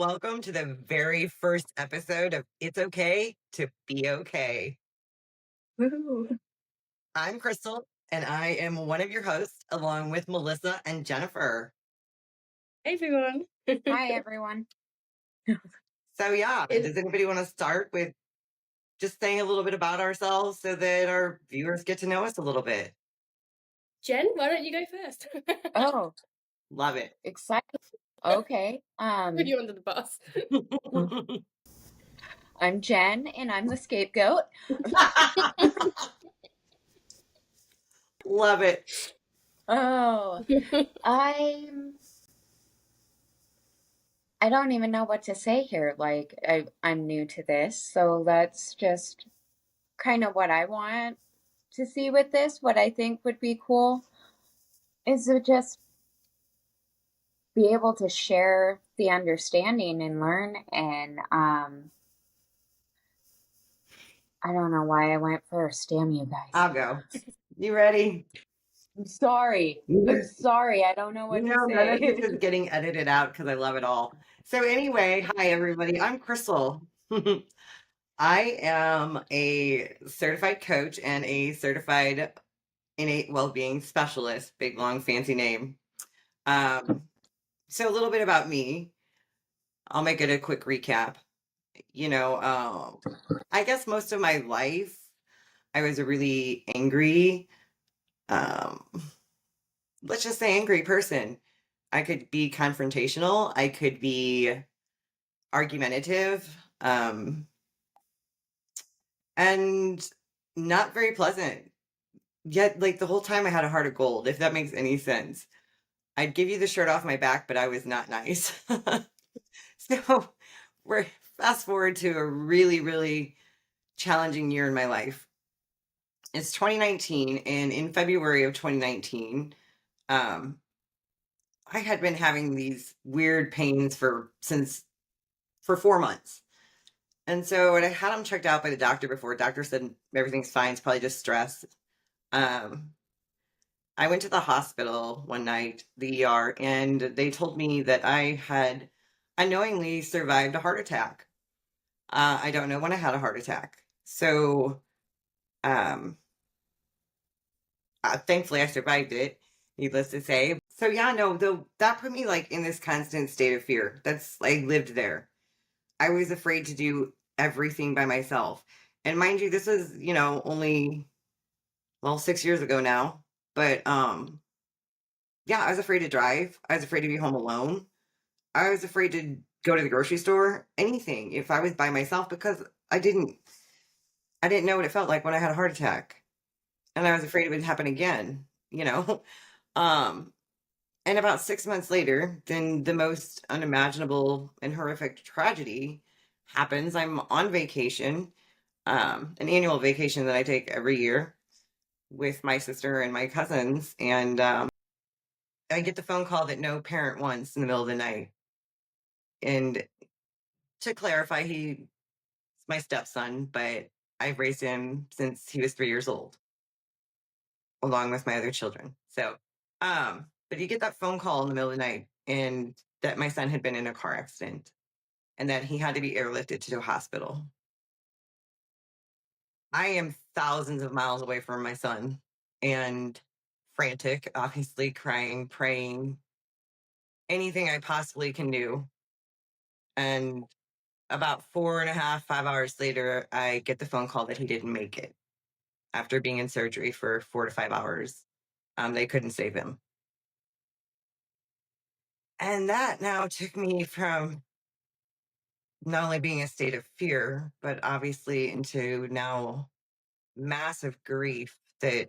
Welcome to the very first episode of It's Okay to Be Okay. Woohoo. I'm Crystal, and I am one of your hosts, along with Melissa and Jennifer. Hey, everyone. Hi, everyone. So, does anybody want to start with just saying a little bit about ourselves so that our viewers get to know us a little bit? Jen, why don't you go first? Oh, Love it. exciting. Okay. Put you under the bus. I'm Jen, and I'm the scapegoat. Love it. Oh, I don't even know what to say here. Like, I'm new to this, so that's just kind of what I want to see with this. What I think would be cool is to just be able to share the understanding and learn. And I don't know why I went first. Damn you guys. I'll go. You ready? I'm sorry. I'm sorry. I don't know what to None of this say. is getting edited out because I love it all. So anyway, hi everybody. I'm Crystal. I am a certified coach and a certified innate well-being specialist. Big long fancy name. So a little bit about me. I'll make it a quick recap. I guess most of my life I was a really angry, let's just say angry person. I could be confrontational. I could be argumentative, and not very pleasant. Yet, like the whole time, I had a heart of gold. If that makes any sense, I'd give you the shirt off my back, but I was not nice. So, we're fast forward to a really, really challenging year in my life. It's 2019, and in February of 2019, I had been having these weird pains for 4 months. And so when I had them checked out by the doctor before, doctor said everything's fine, it's probably just stress. I went to the hospital one night, the ER, and they told me that I had unknowingly survived a heart attack. I don't know when I had a heart attack. So thankfully I survived it, needless to say. So though that put me like in this constant state of fear. I lived there. I was afraid to do everything by myself. And mind you, this was, only 6 years ago now. But yeah, I was afraid to drive. I was afraid to be home alone. I was afraid to go to the grocery store, anything if I was by myself because I didn't know what it felt like when I had a heart attack. And I was afraid it would happen again, you know. Um and about 6 months later, then the most unimaginable and horrific tragedy happens. I'm on vacation, an annual vacation that I take every year with my sister and my cousins. And I get the phone call that no parent wants in the middle of the night. And to clarify, he's my stepson, but I've raised him since he was 3 years old, along with my other children. So, but you get that phone call in the middle of the night and that my son had been in a car accident and that he had to be airlifted to a hospital. I am thousands of miles away from my son and frantic, obviously crying, praying, anything I possibly can do. And about 4.5, 5 hours later, I get the phone call that he didn't make it after being in surgery for 4 to 5 hours. They couldn't save him. And that now took me from not only being a state of fear, but obviously into now massive grief that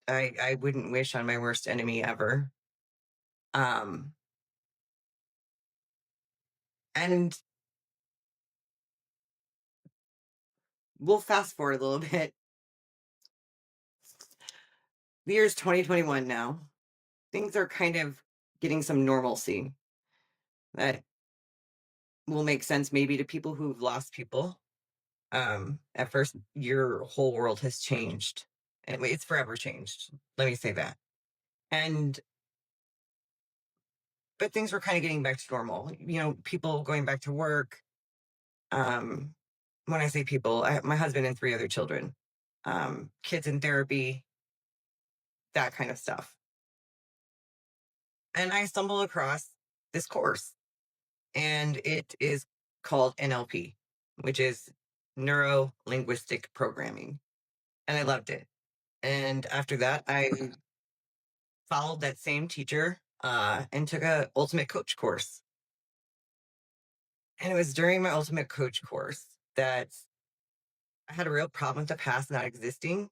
I wouldn't wish on my worst enemy ever. Um, and we'll fast forward a little bit. The year's 2021 now. Things are kind of getting some normalcy that will make sense maybe to people who've lost people. At first, your whole world has changed. And it's forever changed. Let me say that. And but things were kind of getting back to normal. People going back to work. When I say people, I have my husband and 3 other children, kids in therapy, that kind of stuff. And I stumbled across this course, and it is called NLP, which is neuro linguistic programming. And I loved it. And after that, I followed that same teacher and took a ultimate coach course. And it was during my ultimate coach course that I had a real problem with the past not existing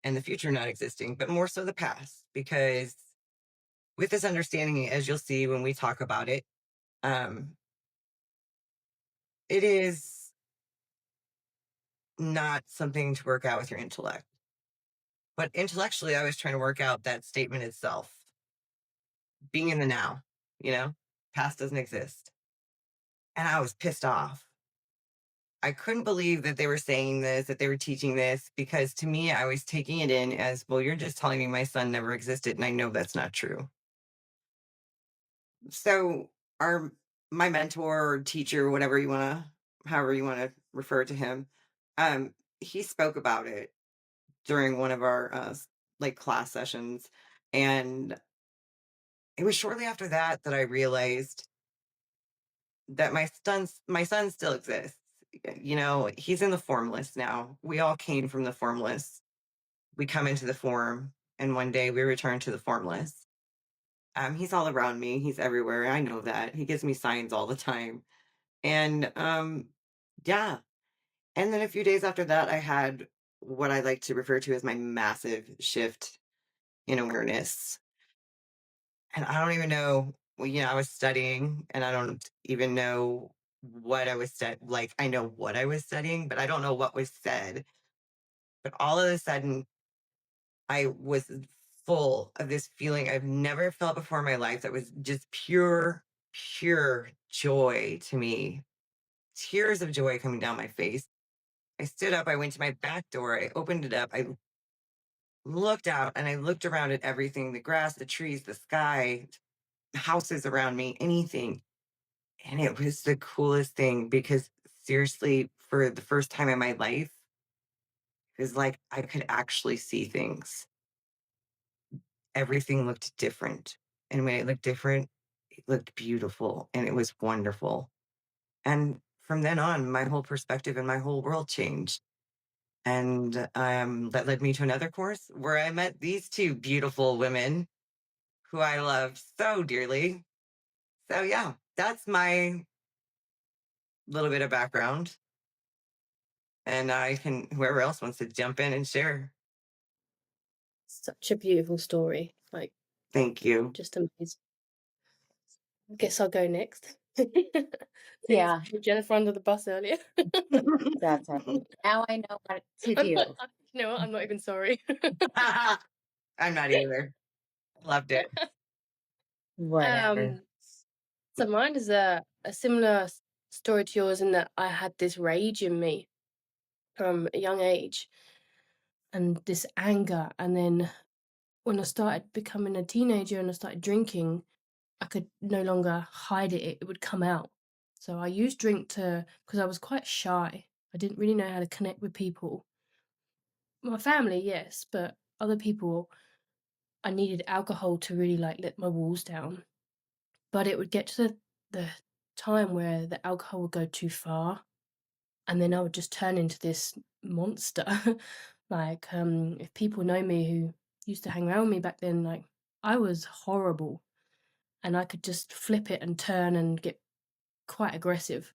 and the future not existing, but more so the past, because with this understanding, as you'll see when we talk about it, um, it is not something to work out with your intellect. But intellectually, I was trying to work out that statement itself, being in the now, past doesn't exist. And I was pissed off. I couldn't believe that they were saying this, that they were teaching this, because to me, I was taking it in as, well, you're just telling me my son never existed. And I know that's not true. So my mentor or teacher, however you want to refer to him, he spoke about it during one of our like class sessions. And it was shortly after that I realized that my son still exists. He's in the formless now. We all came from the formless. We come into the form, and one day we return to the formless. He's all around me. He's everywhere. I know that. He gives me signs all the time. And yeah. And then a few days after that, I had what I like to refer to as my massive shift in awareness. And I don't even know, I was studying, and I don't even know what I was like, I know what I was studying, but I don't know what was said. But all of a sudden, I was full of this feeling I've never felt before in my life that was just pure, pure joy to me. Tears of joy coming down my face. I stood up, I went to my back door, I opened it up, I looked out, and I looked around at everything, the grass, the trees, the sky, houses around me, anything. And it was the coolest thing, because seriously, for the first time in my life, it was like I could actually see things. Everything looked different. And when it looked different, it looked beautiful, and it was wonderful. And from then on, my whole perspective and my whole world changed. And that led me to another course where I met these 2 beautiful women who I love so dearly. So, yeah, that's my little bit of background. And whoever else wants to jump in and share. Such a beautiful story. Like, Thank you. just amazing. I guess I'll go next. Since Yeah, I threw Jennifer under the bus earlier. that's all. Now I know what to I'm do. not, you know what? I'm not even sorry. I'm not either. Loved it. Whatever. So mine is a similar story to yours, in that I had this rage in me from a young age, and this anger. And then when I started becoming a teenager and I started drinking, I could no longer hide it. It would come out. So I used drink because I was quite shy. I didn't really know how to connect with people. My family, yes, but other people, I needed alcohol to really like let my walls down. But it would get to the time where the alcohol would go too far, and then I would just turn into this monster. Like, if people know me who used to hang around with me back then, like, I was horrible, and I could just flip it and turn and get quite aggressive.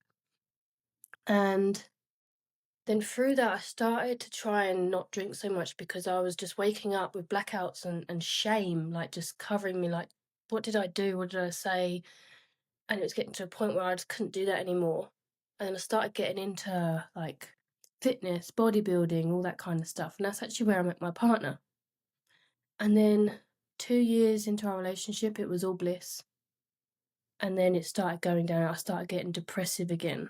And then through that, I started to try and not drink so much, because I was just waking up with blackouts and shame, like, just covering me, like, what did I do? What did I say? And it was getting to a point where I just couldn't do that anymore. And then I started getting into, like, fitness, bodybuilding, all that kind of stuff. And that's actually where I met my partner. And then 2 years into our relationship, it was all bliss. And then it started going down. I started getting depressive again.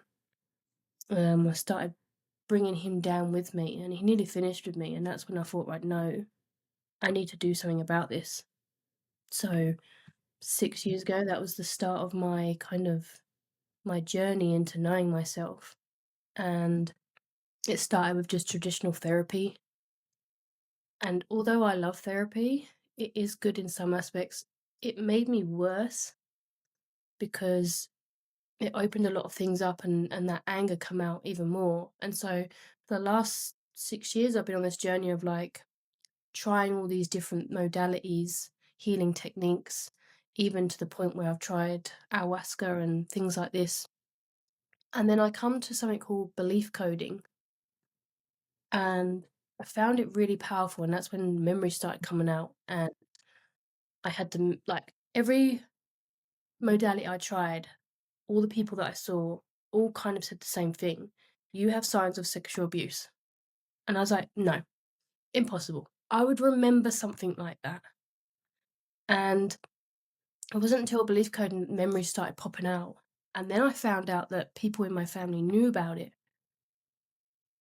I started bringing him down with me, and he nearly finished with me. And that's when I thought, right, no, I need to do something about this. So 6 years ago. That was the start of my my journey into knowing myself. And it started with just traditional therapy. And although I love therapy, it is good in some aspects. It made me worse because it opened a lot of things up, and that anger come out even more. And so for the last 6 years, I've been on this journey of like trying all these different modalities, healing techniques, even to the point where I've tried ayahuasca and things like this. And then I come to something called belief coding, and I found it really powerful. And that's when memories started coming out. And I had to, like, every modality I tried, all the people that I saw, all kind of said the same thing. You have signs of sexual abuse. And I was like, no, impossible. I would remember something like that. And it wasn't until belief code and memories started popping out. And then I found out that people in my family knew about it.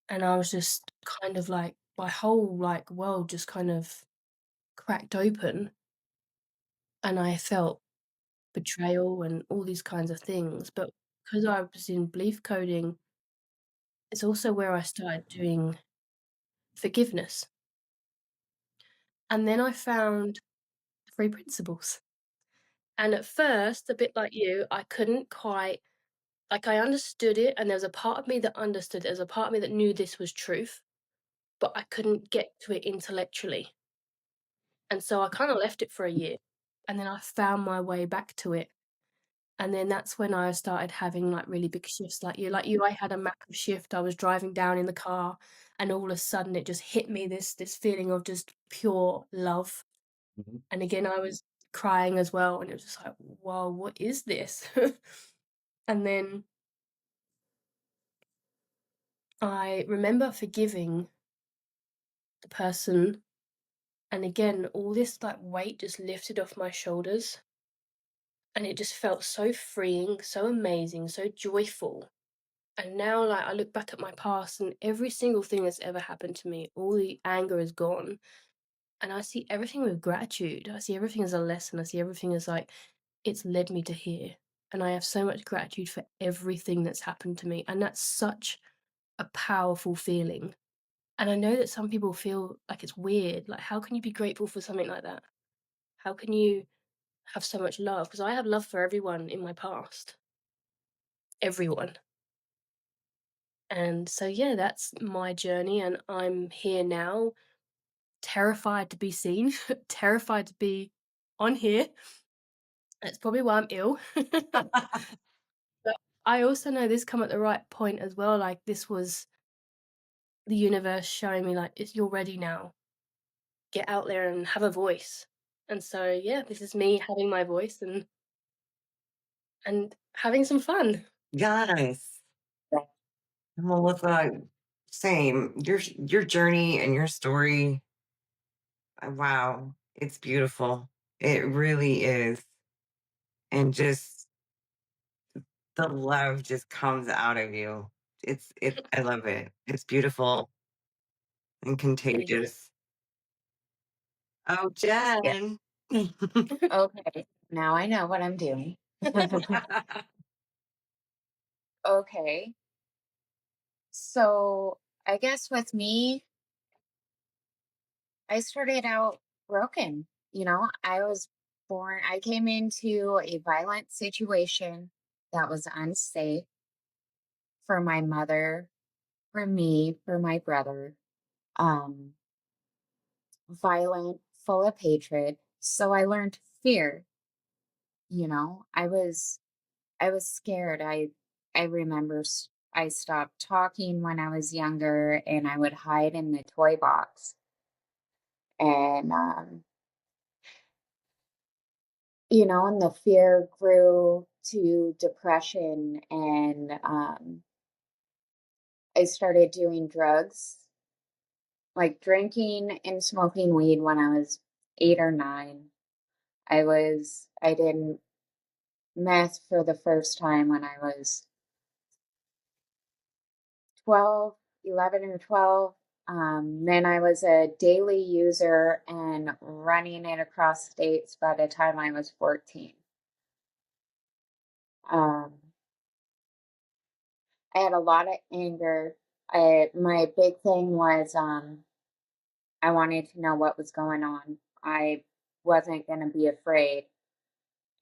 And I was just kind of like, my whole like world just kind of cracked open. And I felt betrayal and all these kinds of things. But because I was in belief coding, it's also where I started doing forgiveness. And then I found 3 principles. And at first, a bit like you, I couldn't quite, like, I understood it, and there was a part of me that understood, there was a part of me that knew this was truth, but I couldn't get to it intellectually. And so I kinda left it for a year, and then I found my way back to it. And then that's when I started having, like, really big shifts like you, I had a massive shift. I was driving down in the car, and all of a sudden it just hit me, this feeling of just pure love. Mhm. And again, I was crying as well, and it was just like, "Whoa, what is this?" And then I remember forgiving the person, and again, all this, like, weight just lifted off my shoulders, and it just felt so freeing, so amazing, so joyful. And now, like, I look back at my past and every single thing that's ever happened to me, all the anger is gone, and I see everything with gratitude. I see everything as a lesson. I see everything as, like, it's led me to here, and I have so much gratitude for everything that's happened to me, and that's such a powerful feeling. And I know that some people feel like it's weird, like, how can you be grateful for something like that? How can you have so much love? Because I have love for everyone in my past. Everyone. And so, yeah, that's my journey, and I'm here now, terrified to be seen, terrified to be on here. That's probably why I'm ill. But I also know this come at the right point as well, like, this was the universe showing me, like, "It's you're ready now. Get out there and have a voice." And so, yeah, this is me having my voice and having some fun. Yes. Melissa, same. Your journey and your story, wow, it's beautiful. It really is. And just the love just comes out of you. I love it. It's beautiful and Thank you. contagious. Oh, Yeah. Jen. Okay. Now I know what I'm doing. Okay. So I guess with me, I started out broken. I came into a violent situation that was unsafe for my mother, for me, for my brother. Um, Violent, full of hatred. So I learned fear, I was scared. I remember I stopped talking when I was younger and I would hide in the toy box. And and the fear grew to depression, and I started doing drugs, like drinking and smoking weed when I was 8 or 9. I did meth for the first time when I was 12, 11 or 12. Then I was a daily user and running it across states by the time I was 14. Um, I had a lot of anger. My big thing was I wanted to know what was going on. I wasn't going to be afraid.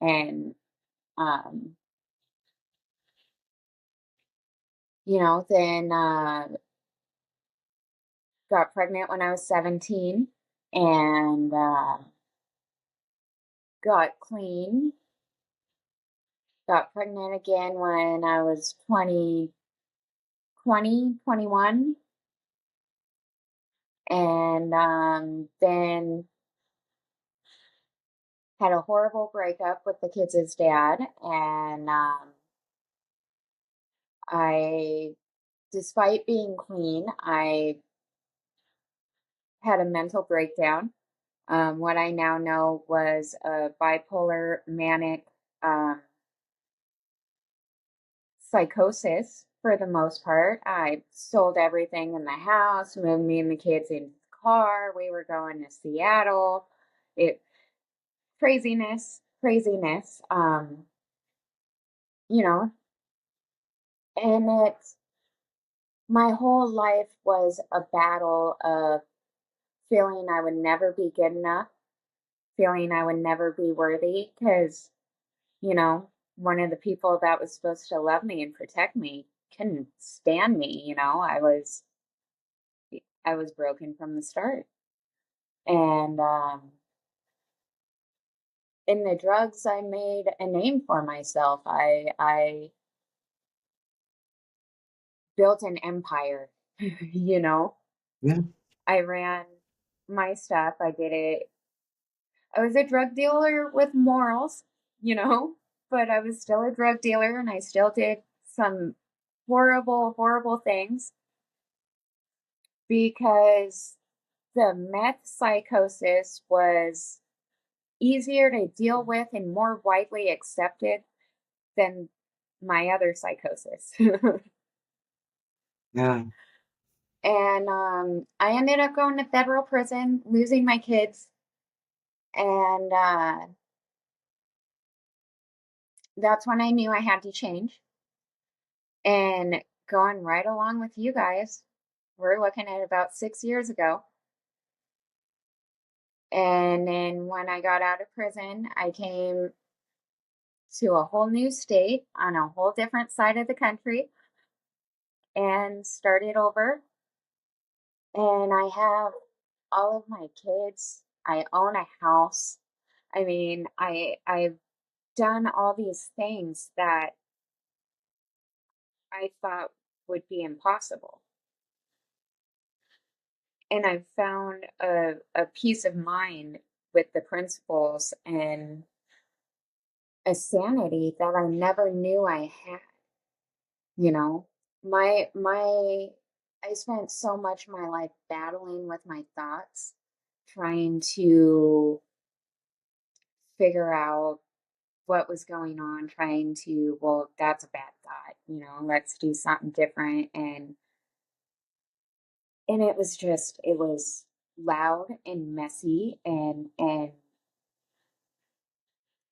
And, um, then got pregnant when I was 17 and got clean. Got pregnant again when I was 21. And then had a horrible breakup with the kids' dad. And I, despite being clean, I had a mental breakdown. What I now know was a bipolar manic psychosis for the most part. I sold everything in the house, moved me and the kids in the car. We were going to Seattle. It craziness, craziness. You know, and my whole life was a battle of feeling I would never be good enough, feeling I would never be worthy because, one of the people that was supposed to love me and protect me couldn't stand me, I was broken from the start. And in the drugs I made a name for myself. I built an empire, you know. Yeah. I ran my stuff. I did it. I was a drug dealer with morals, but I was still a drug dealer and I still did some horrible, horrible things because the meth psychosis was easier to deal with and more widely accepted than my other psychosis. Yeah. And I ended up going to federal prison, losing my kids, and that's when I knew I had to change. And going right along with you guys, we're looking at about 6 years ago. And then when I got out of prison, I came to a whole new state on a whole different side of the country and started over. And I have all of my kids. I own a house. I mean, I've done all these things that I thought would be impossible. And I've found a peace of mind with the principles and a sanity that I never knew I had. You know, my I spent so much of my life battling with my thoughts, trying to figure out what was going on, trying to, well, that's a bad thought, let's do something different. And it was loud and messy and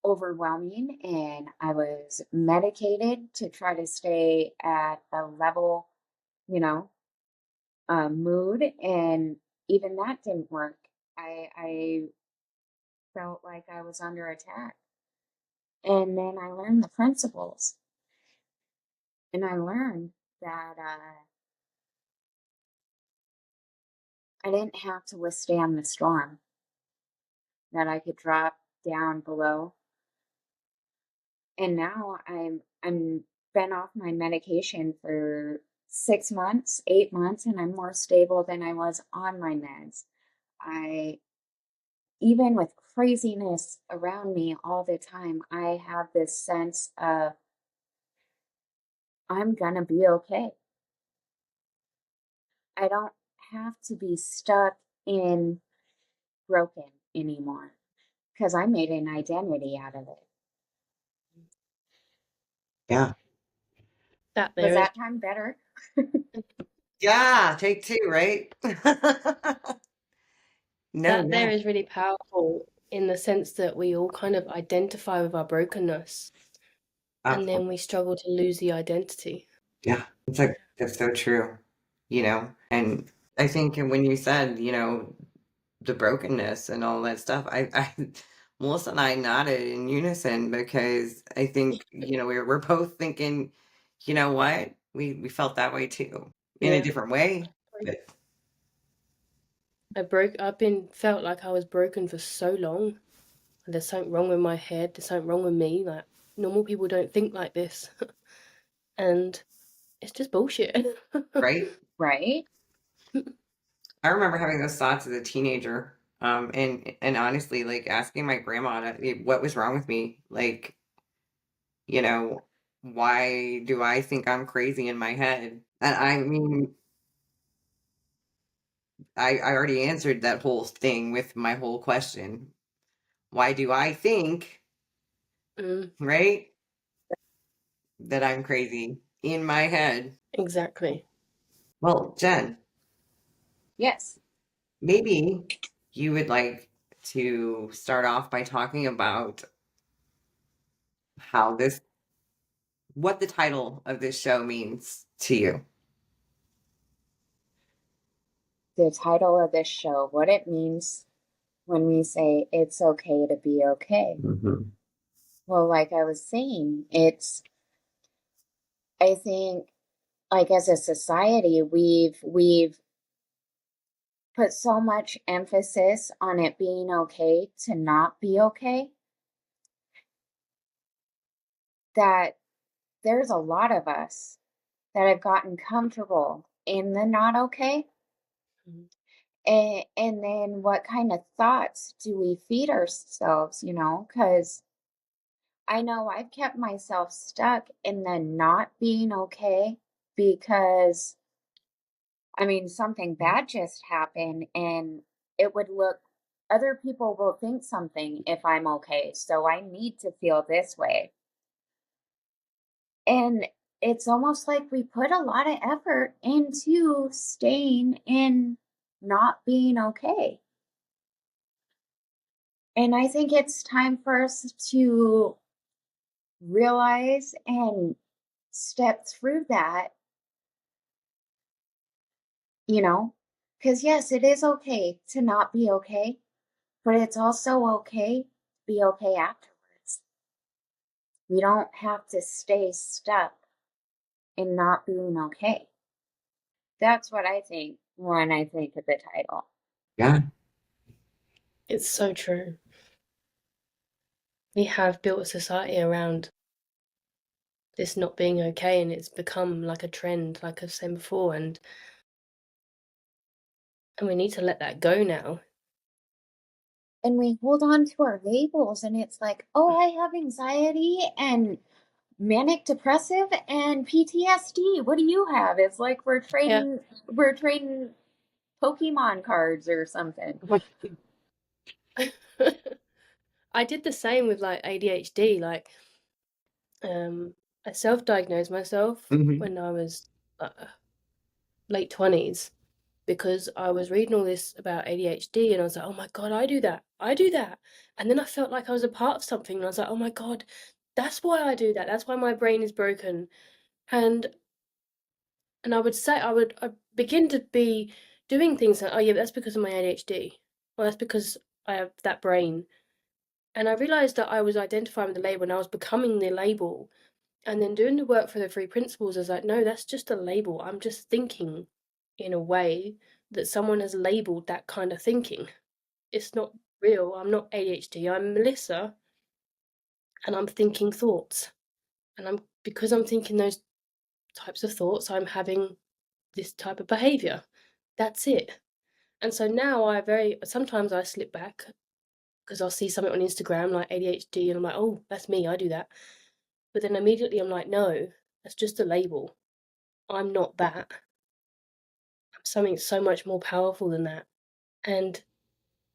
overwhelming, and I was medicated to try to stay at a level, you know, mood, and even that didn't work. I felt like I was under attack. And then I learned the principles, and I learned that I didn't have to withstand the storm, that I could drop down below. And now I'm been off my medication for 6 months, 8 months, and I'm more stable than I was on my meds. I Even with craziness around me all the time, I have this sense of I'm gonna be okay. I don't have to be stuck in broken anymore because I made an identity out of it. Yeah. That Was there is that time better? Yeah, take two, right? No, That there yeah, is really powerful in the sense that we all kind of identify with our brokenness and then absolutely. we struggle to lose the identity. Yeah, it's like that's so true, and I think when you said, the brokenness and all that stuff, Melissa and I nodded in unison because I think, we're both thinking, you know what? We felt that way too, in a Yeah. different way, but I've been felt like I was broken for so long. There's something wrong with my head, there's something wrong with me, like normal people don't think like this. And it's just bullshit. right? Right? I remember having those thoughts as a teenager, and honestly, like asking my grandma what was wrong with me, like, you know, why do I think I'm crazy in my head? And I mean, I already answered that whole thing with my whole question. Why do I think, Mm, right, that I'm crazy in my head? exactly. Well, Jen, Yes. maybe you would like to start off by talking about how this, what the title of this show means to you. The title of this show, what it means when we say it's okay to be okay. Mhm. Well, like I was saying, I think, like as a society, we've put so much emphasis on it being okay to not be okay that there's a lot of us that have gotten comfortable in the not okay. Mhm. And then what kind of thoughts do we feed ourselves, Because I know I've kept myself stuck in the not being okay because, I mean, something bad just happened and it would look, other people will think something if I'm okay. So I need to feel this way. And it's almost like we put a lot of effort into staying in not being okay. And I think it's time for us to realize and step through that, you know? Because, yes, it is okay to not be okay, but it's also okay to be okay afterwards. We don't have to stay stuck in not being okay. That's what I think when I think of the title. Yeah, It's so true. We have built a society around this not being okay, and it's become like a trend, like I've said before, and we need to let that go now. And we hold on to our labels, and it's like, oh, I have anxiety and manic depressive and PTSD. What do you have? It's like Yeah. we're trading Pokemon cards or something. I did the same with like ADHD. Like, I self-diagnosed myself hmm when I was late 20s because I was reading all this about ADHD and I was like, oh my God, I do that. I do that. And then I felt like I was a part of something and I was like, oh my God, that's why I do that. That's why my brain is broken. And and I would say I begin to be doing things like, oh yeah, that's because of my ADHD. Well, that's because I have that brain. And I realized that I was identifying with the label and I was becoming the label. And then doing the work for the three principles, I was like, no, that's just a label. I'm just thinking in a way that someone has labeled that kind of thinking. It's not real. I'm not ADHD. I'm Melissa and I'm thinking thoughts. And I'm because I'm thinking those types of thoughts, I'm having this type of behavior. That's it. And so now sometimes I slip back because I'll see something on Instagram like ADHD and I'm like, oh, that's me. I do that. But then immediately I'm like, no, that's just a label. I'm not that. I'm something so much more powerful than that. And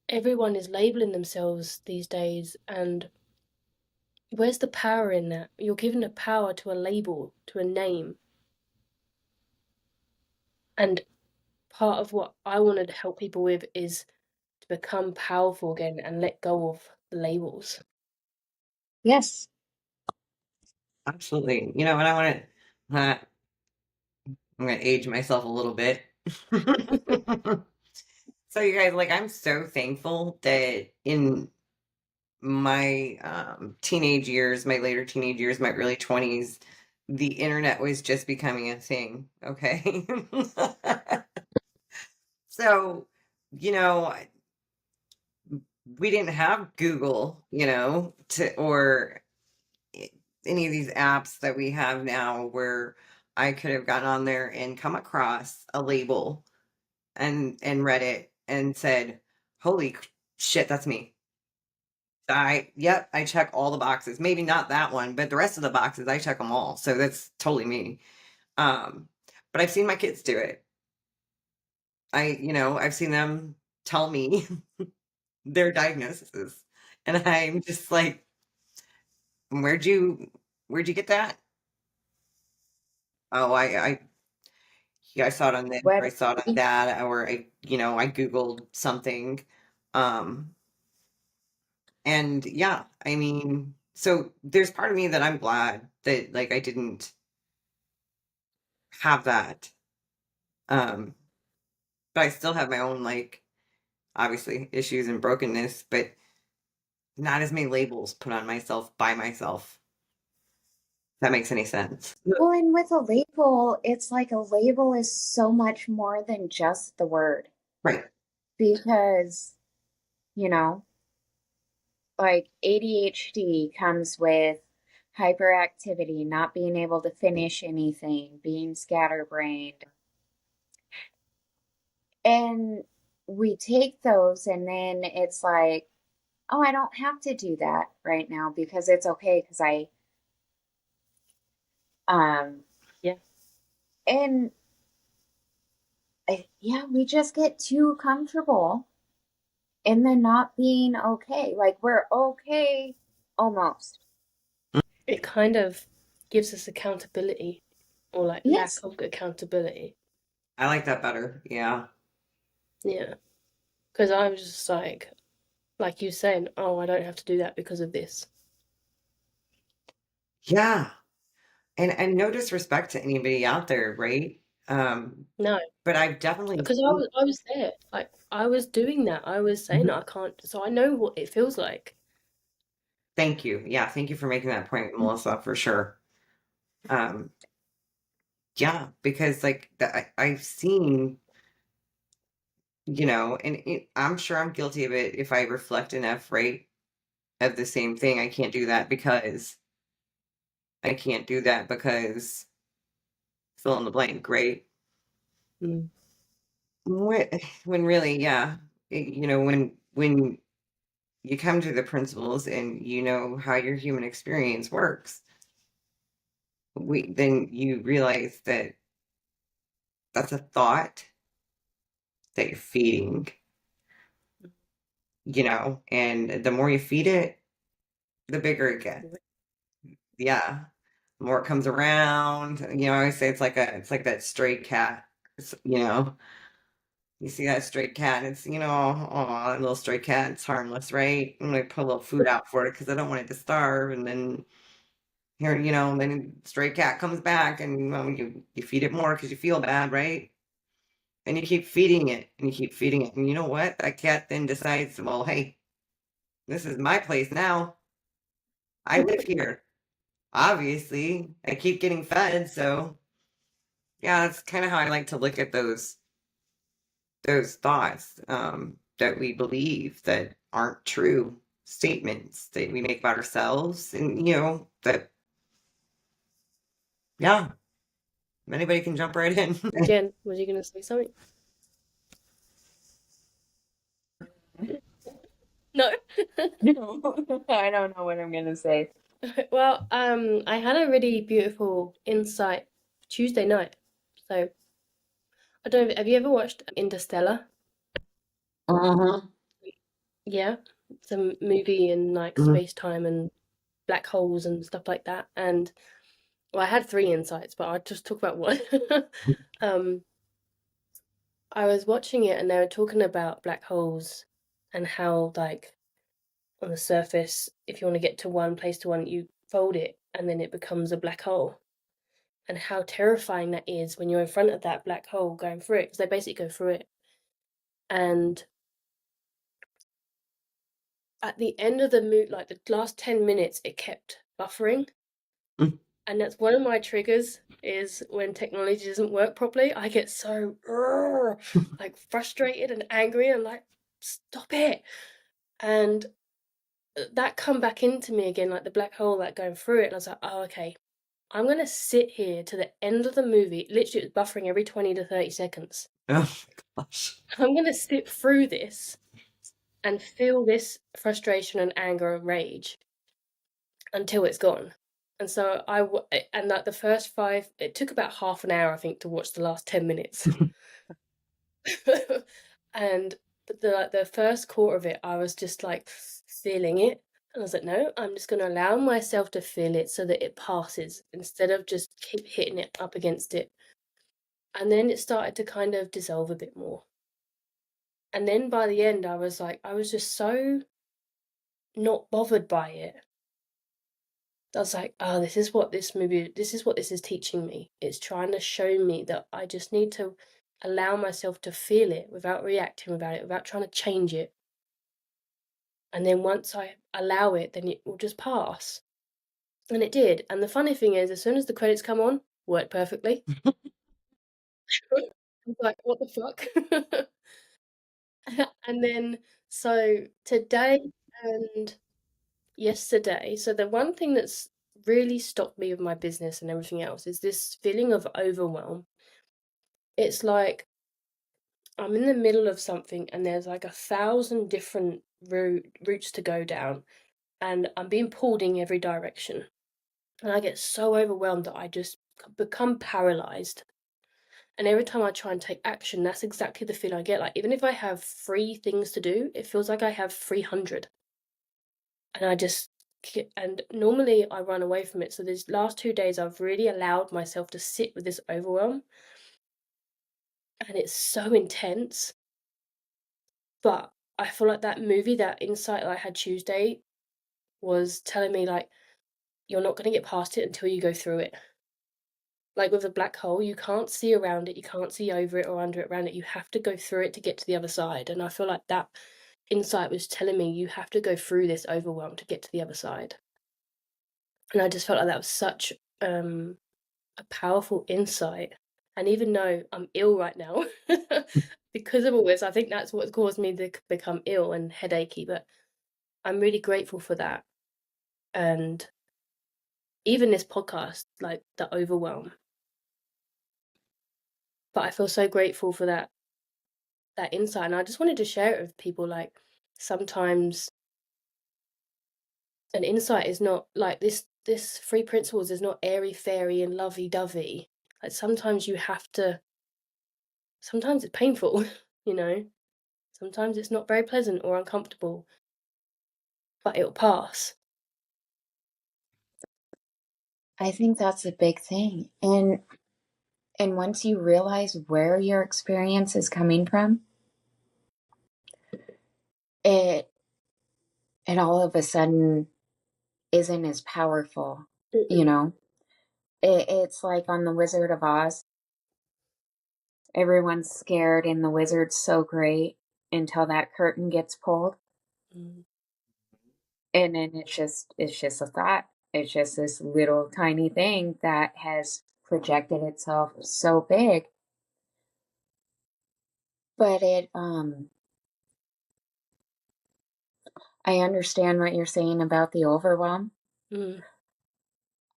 everyone is labeling themselves these days. And where's the power in that? You're giving the power to a label, to a name. And part of what I want to help people with is to become powerful again and let go of the labels. Yes. Absolutely. You know, and I want to, I'm going to age myself a little bit. So, you guys, like, I'm so thankful that in my teenage years, my later teenage years, my early 20s, the internet was just becoming a thing. Okay. So, you know, we didn't have Google, you know, or any of these apps that we have now where I could have gotten on there and come across a label and read it and said, "Holy shit, that's me." Yep, I check all the boxes. Maybe not that one, but the rest of the boxes I check them all. So that's totally me. Um, but I've seen my kids do it. I've seen them tell me their diagnoses, and I'm just like, "Where'd you where'd you get that?" Oh, yeah, I saw it on this, or I What? saw it on that, or I Googled something. Um, and yeah, I mean, so there's part of me that I'm glad that like I didn't have that. Um, but I still have my own like obviously issues and brokenness, but not as many labels put on myself by myself. If that makes any sense. Well, and with a label, it's like a label is so much more than just the word Right. because, you know, like ADHD comes with hyperactivity, not being able to finish anything, being scatterbrained. And we take those and then it's like, oh, I don't have to do that right now because it's okay because um Yeah. and yeah, we just get too comfortable in the not being okay. Like we're okay almost. It kind of gives us accountability or like lack Yes. of accountability. I like that better. Yeah. Yeah. Because I was just like you saying, oh, I don't have to do that because of this. Yeah. And no disrespect to anybody out there, right? Um, No, but I've definitely because I was there. Like I was doing that. I was saying Mhm. I can't. So I know what it feels like. Thank you. Yeah, thank you for making that point, Melissa, for sure. Um, yeah, because like I've seen, and I'm sure I'm guilty of it if I reflect enough, right? Of the same thing. I can't do that because fill in the blank, right? Mm. When, when really, yeah, when you come to the principles and you know how your human experience works, then you realize that that's a thought that you're feeding, and the more you feed it, the bigger it gets. Yeah. The more it comes around, I always say it's like that stray cat. You see that stray cat, and it's, oh, that little stray cat, it's harmless, right? I'm gonna put a little food out for it because I don't want it to starve. And then then stray cat comes back, and you feed it more because you feel bad, right? And you keep feeding it and you keep feeding it. And you know what? That cat then decides, well, hey, this is my place now. I live here. Obviously, I keep getting fed, so yeah, that's kind of how I like to look at those thoughts that we believe that aren't true statements that we make about ourselves, and that yeah, anybody can jump right in. Jen, was you gonna say something? No. No, I don't know what I'm gonna say. Well, I had a really beautiful insight Tuesday night. So I don't know. Have you ever watched Interstellar? Uh-huh. Yeah, it's a movie in like Mhm. space time and black holes and stuff like that. And well, I had three insights, but I'll just talk about one. Um, I was watching it and they were talking about black holes and how, like, on the surface, if you want to get to one place to one, you fold it and then it becomes a black hole. And how terrifying that is when you're in front of that black hole going through it, because they basically go through it. And at the end of the like the last 10 minutes, it kept buffering. Mm. And that's one of my triggers is when technology doesn't work properly. I get so like frustrated and angry and like, stop it. And that come back into me again, like the black hole, like going through it. And I was like, oh, okay, I'm going to sit here to the end of the movie. Literally, it's buffering every 20 to 30 seconds. Oh gosh. I'm going to sit through this and feel this frustration and anger and rage until it's gone. And so and like the first five, it took about half an hour, I think, to watch the last 10 minutes. And the first quarter of it, I was just like feeling it. And I was like, no, I'm just going to allow myself to feel it so that it passes instead of just keep hitting it up against it. And then it started to kind of dissolve a bit more. And then by the end, I was just so not bothered by it. I was like, oh, this is what this is teaching me. It's trying to show me that I just need to allow myself to feel it without reacting about it, without trying to change it. And then once I allow it, then it will just pass. And it did. And the funny thing is, as soon as the credits come on, worked perfectly. I was like, what the fuck? And then, so today and yesterday, so the one thing that's really stopped me with my business and everything else is this feeling of overwhelm. It's like I'm in the middle of something and there's like 1,000 different routes to go down, and I'm being pulled in every direction. And I get so overwhelmed that I just become paralyzed. And every time I try and take action, that's exactly the feeling I get. Like, even if I have 3 things to do, it feels like I have 300. And and normally I run away from it. So these last 2 days, I've really allowed myself to sit with this overwhelm. And it's so intense. But I feel like that movie, that insight that I had Tuesday, was telling me, like, you're not going to get past it until you go through it. Like with a black hole, you can't see around it, you can't see over it or under it, around it. You have to go through it to get to the other side. And I feel like that insight was telling me you have to go through this overwhelm to get to the other side. And I just felt like that was such a powerful insight. And even though I'm ill right now, because of all this, I think that's what's caused me to become ill and headachy. But I'm really grateful for that. And even this podcast, like the overwhelm. But I feel so grateful for that insight, and I just wanted to share it with people. Like, sometimes an insight is not like this 3 principles is not airy fairy and lovey dovey. Like, sometimes you have to, sometimes it's painful, you know, sometimes it's not very pleasant or uncomfortable, but it'll pass. I think that's a big thing. And once you realize where your experience is coming from, it all of a sudden isn't as powerful, you Mm-mm. know? It's like on The Wizard of Oz. Everyone's scared and the wizard's so great until that curtain gets pulled. Mm. And then it's just a thought. It's just this little tiny thing that has projected itself so big. But I understand what you're saying about the overwhelm. Mm.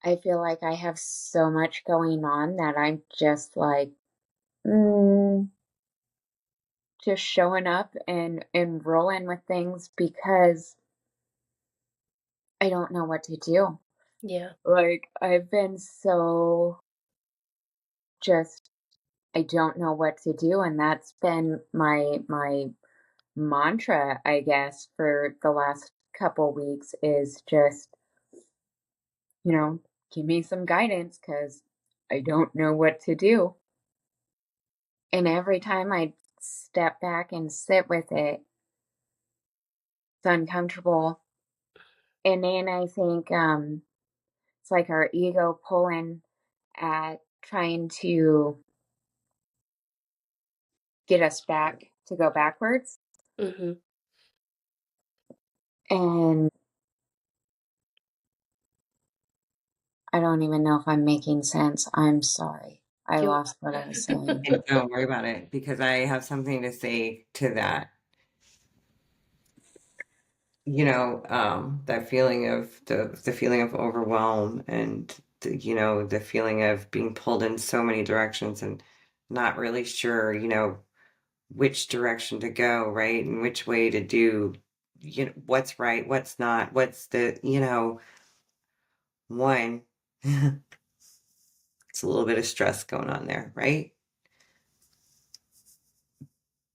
I feel like I have so much going on that I'm just like, mm, just showing up and rolling with things because I don't know what to do. Yeah. Like, I've been so just, I don't know what to do, and that's been my mantra, I guess, for the last couple weeks is just, give me some guidance because I don't know what to do. And every time I step back and sit with it. It's uncomfortable. And then I think it's like our ego pulling at trying to get us back to go backwards. Mm-hmm. And I don't even know if I'm making sense. I'm sorry. I You're lost what I was saying. And don't worry about it because I have something to say to that. That feeling of the feeling of overwhelm and the feeling of being pulled in so many directions and not really sure, which direction to go, right? And which way to do, what's right, what's not, what's one. It's a little bit of stress going on there, right?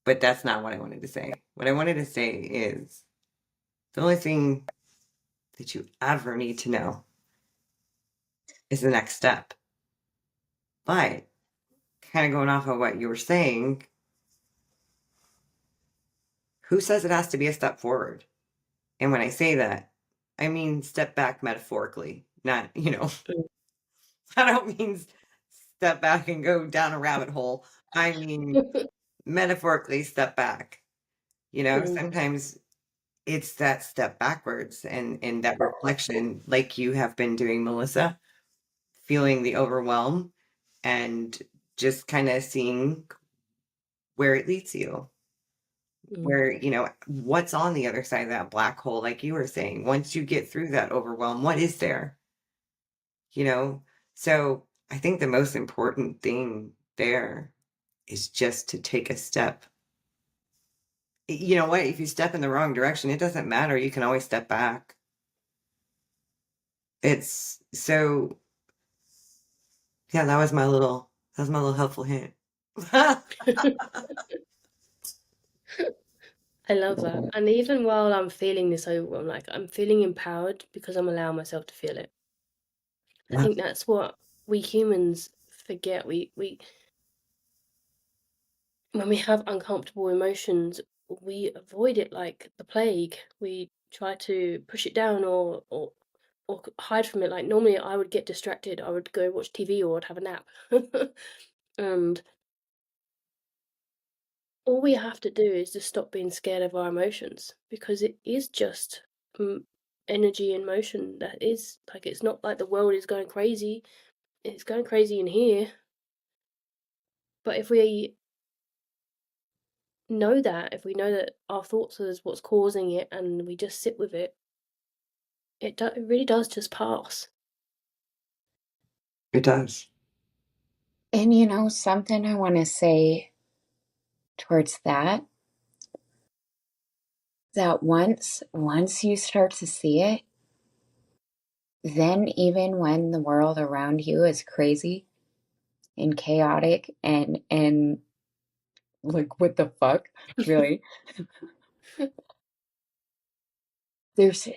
But that's not what I wanted to say. What I wanted to say is the only thing that you ever need to know is the next step. But kind of going off of what you were saying, who says it has to be a step forward? And when I say that, I mean step back metaphorically, not, I don't mean step back and go down a rabbit hole. I mean metaphorically step back. Mm, Sometimes it's that step backwards and that reflection, like you have been doing, Melissa, feeling the overwhelm and just kind of seeing where it leads you. mm, Where, what's on the other side of that black hole, like you were saying, once you get through that overwhelm, what is there? You know? So I think the most important thing there is just to take a step. You know what? If you step in the wrong direction, it doesn't matter. You can always step back. It's so, yeah, that was my little helpful hint. I love that. And even while I'm feeling this overwhelm, like I'm feeling empowered because I'm allowing myself to feel it. I Yeah, think that's what we humans forget. We when we have uncomfortable emotions, we avoid it like the plague. We try to push it down or hide from it. Like normally I would get distracted. I would go watch TV or I'd have a nap. And all we have to do is just stop being scared of our emotions because it is just energy in motion. That is like it's not like the world is going crazy. It's going crazy in here. But if we know that our thoughts is what's causing it, and we just sit with it, it really does just pass. it does. And something I want to say towards that, that once you start to see it, then even when the world around you is crazy and chaotic and like what the fuck, really? There's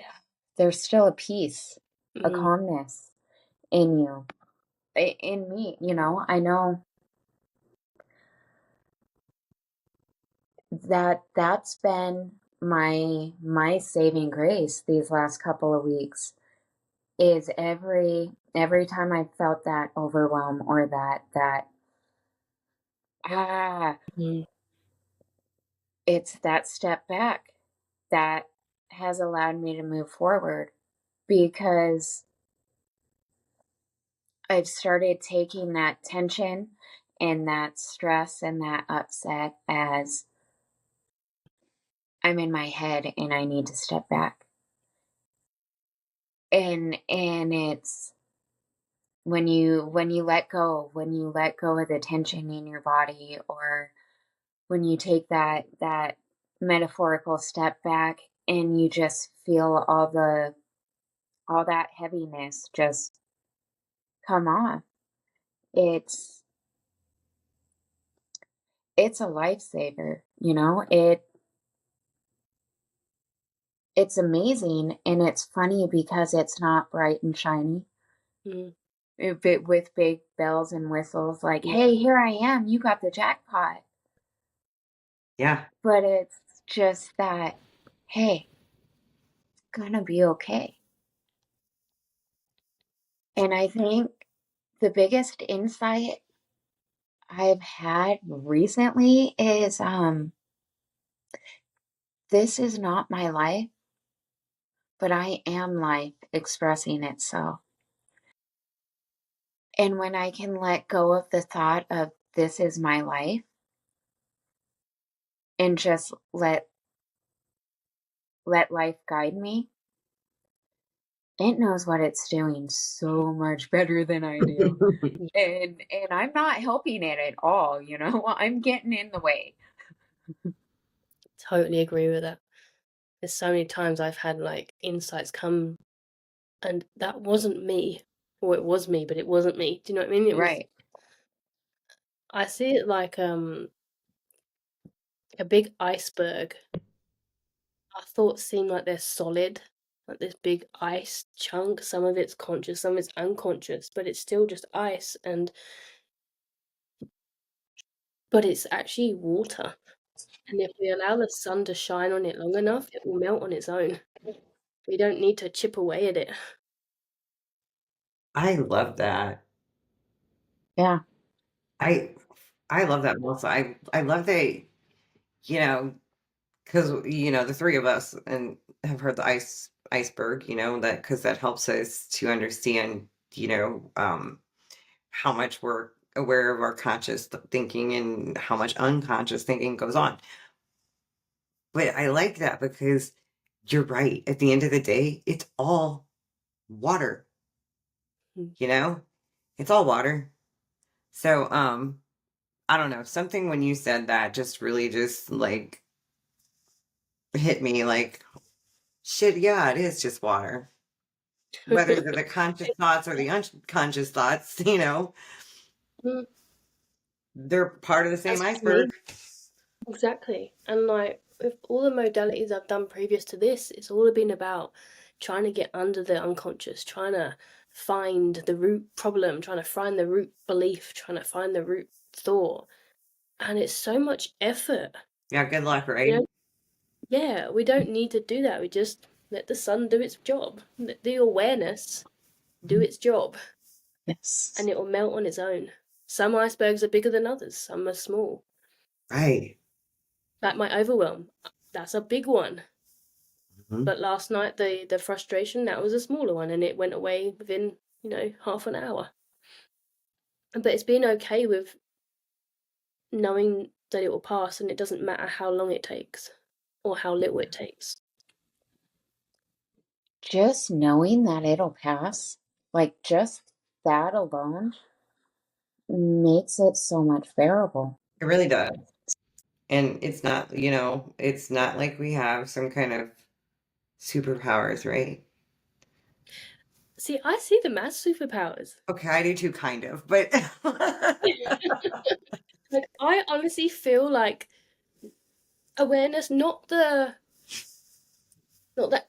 there's still a peace, a Mm, calmness in you, in me, I know that that's been my saving grace these last couple of weeks is every time I felt that overwhelm or that ah mm, it's that step back that has allowed me to move forward because I've started taking that tension and that stress and that upset as I'm in my head and I need to step back. And it's when you let go of the tension in your body, or when you take that metaphorical step back and you just feel all that heaviness just come off. It's it's a lifesaver, it's amazing, and it's funny because it's not bright and shiny. mm, With big bells and whistles like, yeah. hey, here I am, you got the jackpot. Yeah. but it's just that, hey, it's gonna be okay. And I think the biggest insight I've had recently is this is not my life, but I am life expressing itself. And when I can let go of the thought of this is my life and just let life guide me, it knows what it's doing so much better than I do. And I'm not helping it at all, you know. I'm getting in the way. Totally agree with that. There's so many times I've had like insights come and that wasn't me. Or it was me, but it wasn't me. Do you know what I mean? It was Right. I see it like a big iceberg. Our thoughts seem like they're solid, like this big ice chunk. Some of it's conscious, some of it's unconscious, but it's still just ice but it's actually water. And if we allow the sun to shine on it long enough, it will melt on its own. We don't need to chip away at it. I love that. Yeah. I I love that, Melissa. I love that, you know, because the three of us and have heard the iceberg, that because that helps us to understand, how much we're aware of our conscious thinking and how much unconscious thinking goes on. But I like that because you're right. At the end of the day, it's all water, Mm. you know? It's all water. So, I don't know, something when you said that just really just like hit me like, shit, yeah, it is just water. Whether they're the conscious thoughts or the unconscious thoughts, Mm, they're part of the same As for me, iceberg. exactly. And like with all the modalities I've done previous to this, it's all been about trying to get under the unconscious, trying to find the root problem, trying to find the root belief, trying to find the root thought. And it's so much effort. Yeah, good luck, We right? don't, yeah, we don't need to do that. We just let the sun do its job. Let the awareness do its job, Yes. and it will melt on its own. Some icebergs are bigger than others, some are small. Right. Like my overwhelm, that's a big one. Mhm. But last night, the frustration, that was a smaller one, and it went away within, half an hour. But it's been okay with knowing that it will pass, and it doesn't matter how long it takes or how little it takes. Just knowing that it'll pass, like just that alone makes it so much bearable. It really does. And it's not like we have some kind of superpowers, right? See, I see them as superpowers. Okay, I do too, kind of, but Like, I honestly feel like awareness, not the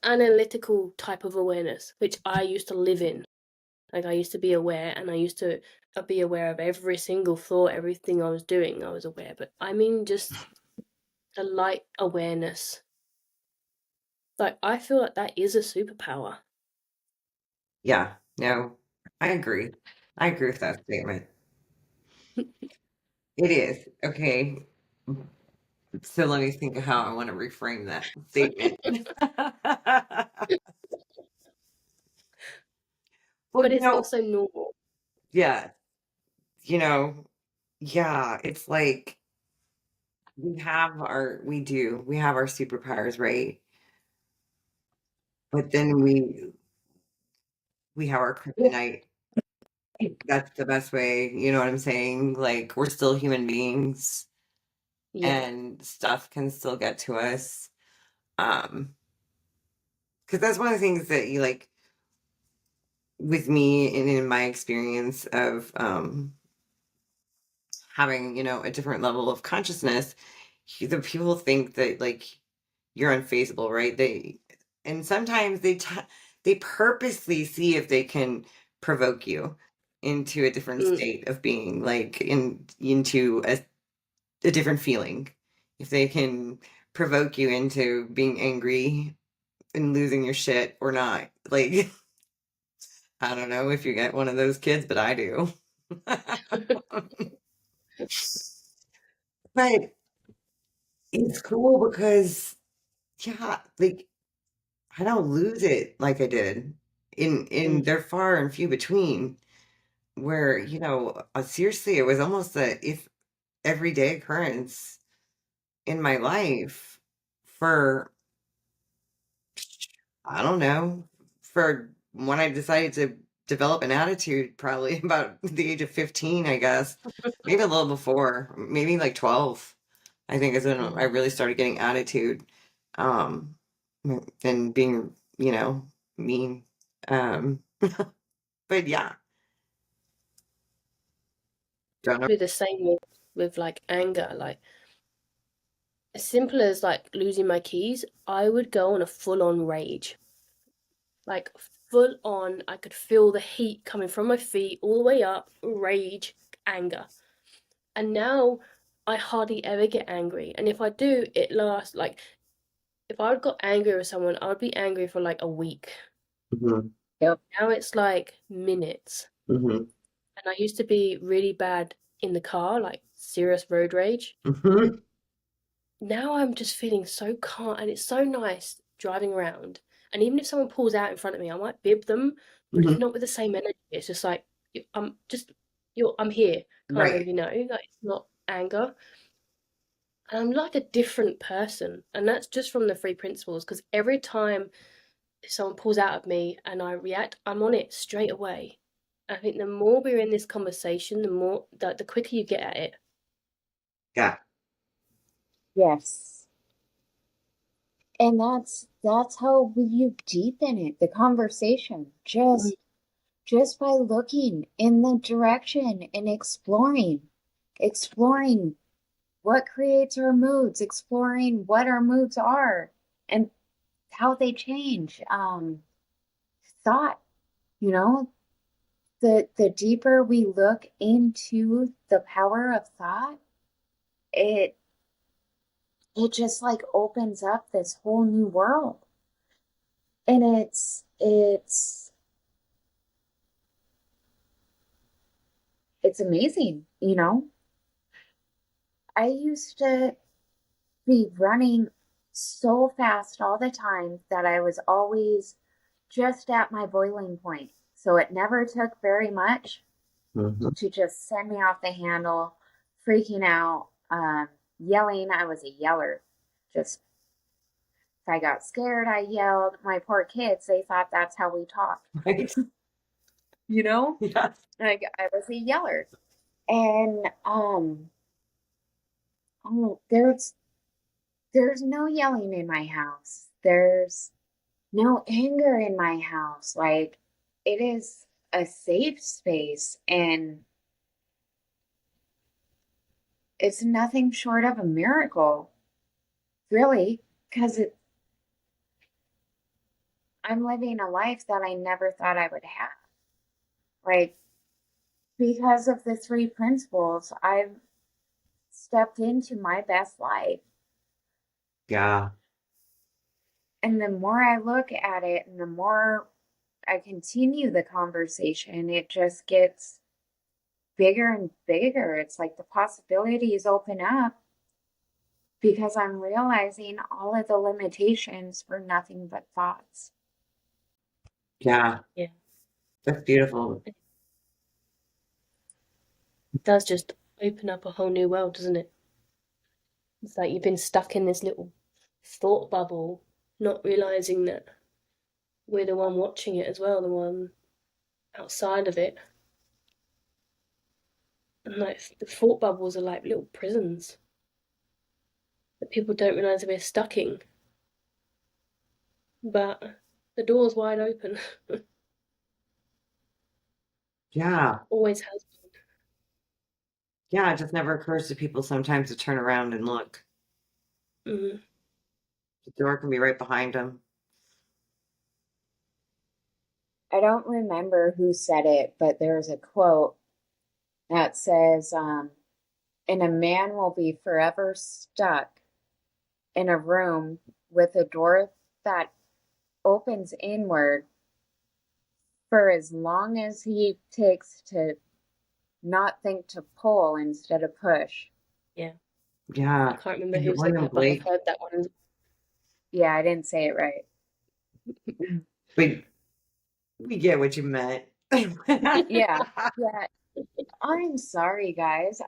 analytical type of awareness, which I used to live in. Like I used to be aware, and I used to be aware of every single thought, everything I was doing, I was aware. But I mean, just the light awareness. Like I feel like that is a superpower. yeah, no, I agree. I agree with that statement. It is. Okay. So let me think of how I want to reframe that statement. Well, But it's also normal. yeah, you know, yeah, it's like we have our superpowers, right? But then we have our kryptonite. That's the best way, you know what I'm saying? Like we're still human beings Yeah. and stuff can still get to us. Because that's one of the things that you like with me and in my experience of having, a different level of consciousness, the people think that like you're unfazable, right? And sometimes they purposely see if they can provoke you into a different Mm. state of being, like into a different feeling, if they can provoke you into being angry and losing your shit or not. Like, I don't know if you get one of those kids, but I do. But it's cool because, yeah, like I don't lose it like I did. In Mm, they're far and few between. Where seriously, it was almost a if everyday occurrence in my life for I don't know, for when I decided to develop an attitude, probably about the age of 15, I guess. Maybe a little before, maybe like 12, I think is when I mm. really started getting attitude, um, and being, mean. Um, but yeah, don't know. Be the same with like anger. Like as simple as like losing my keys, I would go on a full on rage. Like full on, I could feel the heat coming from my feet all the way up, rage, anger. And now I hardly ever get angry. And if I do, it lasts like if I got angry with someone, I would be angry for like a week. Mhm, Yep. Now it's like minutes. mhm, And I used to be really bad in the car, like serious road rage. mhm, Now I'm just feeling so calm and it's so nice driving around. And even if someone pulls out in front of me, I might bib them, but it's mhm. not with the same energy. It's just like I'm just I'm here, kind Right. of, like it's not anger. And I'm like a different person. And that's just from the three principles, because every time someone pulls out of me and I react, I'm on it straight away. I think the more we're in this conversation, the more the quicker you get at it. Yeah. Yes. And that's how you deepen it, the conversation. Mm, Just by looking in the direction and exploring what creates our moods, exploring what our moods are and how they change. Thought, you know, the deeper we look into the power of thought, it it just like opens up this whole new world. And it's amazing, you know. I used to be running so fast all the time that I was always just at my boiling point. So it never took very much Mhm. to just send me off the handle, freaking out, yelling. I was a yeller. Just if I got scared, I yelled. My poor kids, they thought that's how we talked. Right. You know? Yeah. Like I was a yeller. And oh, there's no yelling in my house. There's no anger in my house. Like it is a safe space and it's nothing short of a miracle, really, because I'm living a life that I never thought I would have. Like because of the three principles, I've stepped into my best life. Yeah. And the more I look at it and the more I continue the conversation, it just gets bigger and bigger. It's like the possibilities open up because I'm realizing all of the limitations were nothing but thoughts. Yeah. yeah, That's beautiful. it does just open up a whole new world, doesn't it? It's like you've been stuck in this little thought bubble, not realizing that we're the one watching it as well, the one outside of it. And like the thought bubbles are like little prisons that people don't realize that we're stuck in. But the door's wide open. Yeah. Always has Yeah. It just never occurs to people sometimes to turn around and look. been. The door can be right behind them. I don't remember who said it, but there's a quote that says, and a man will be forever stuck in a room with a door that opens inward for as long as he takes to not think to pull instead of push. Yeah. I Yeah. can't remember Is who it said William that, but I've Blake? heard that one. Yeah, I didn't say it right. We get what you meant. Yeah, yeah. I'm sorry, guys.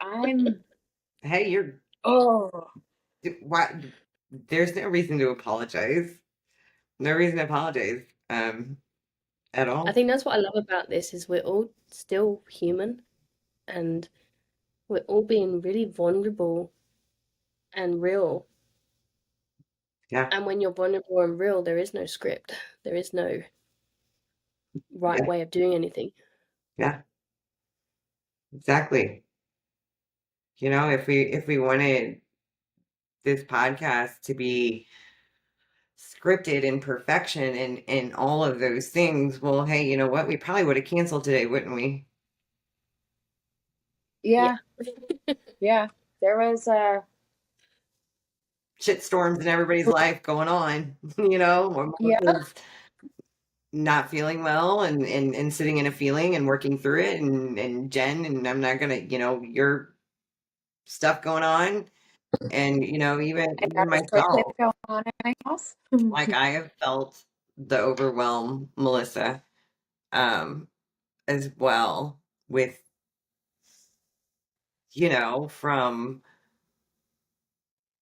Hey, you're Oh, why there's no reason to apologize. No reason to apologize. At I all. think that's what I love about this is we're all still human and we're all being really vulnerable and real. Yeah. And when you're vulnerable and real, there is no script. There is no right Yeah. way of doing anything. Yeah. Exactly. If we wanted this podcast to be scripted in perfection and all of those things, well, hey, you know what? We probably would have canceled today, wouldn't we? Yeah. yeah, yeah. There was Shit storms in everybody's life going on, or yeah, Melissa's not feeling well and sitting in a feeling and working through it and Jen and I'm not gonna, your stuff going on and even I got even a split myself, going on in my house. like I have felt the overwhelm, Melissa, um, as well with, from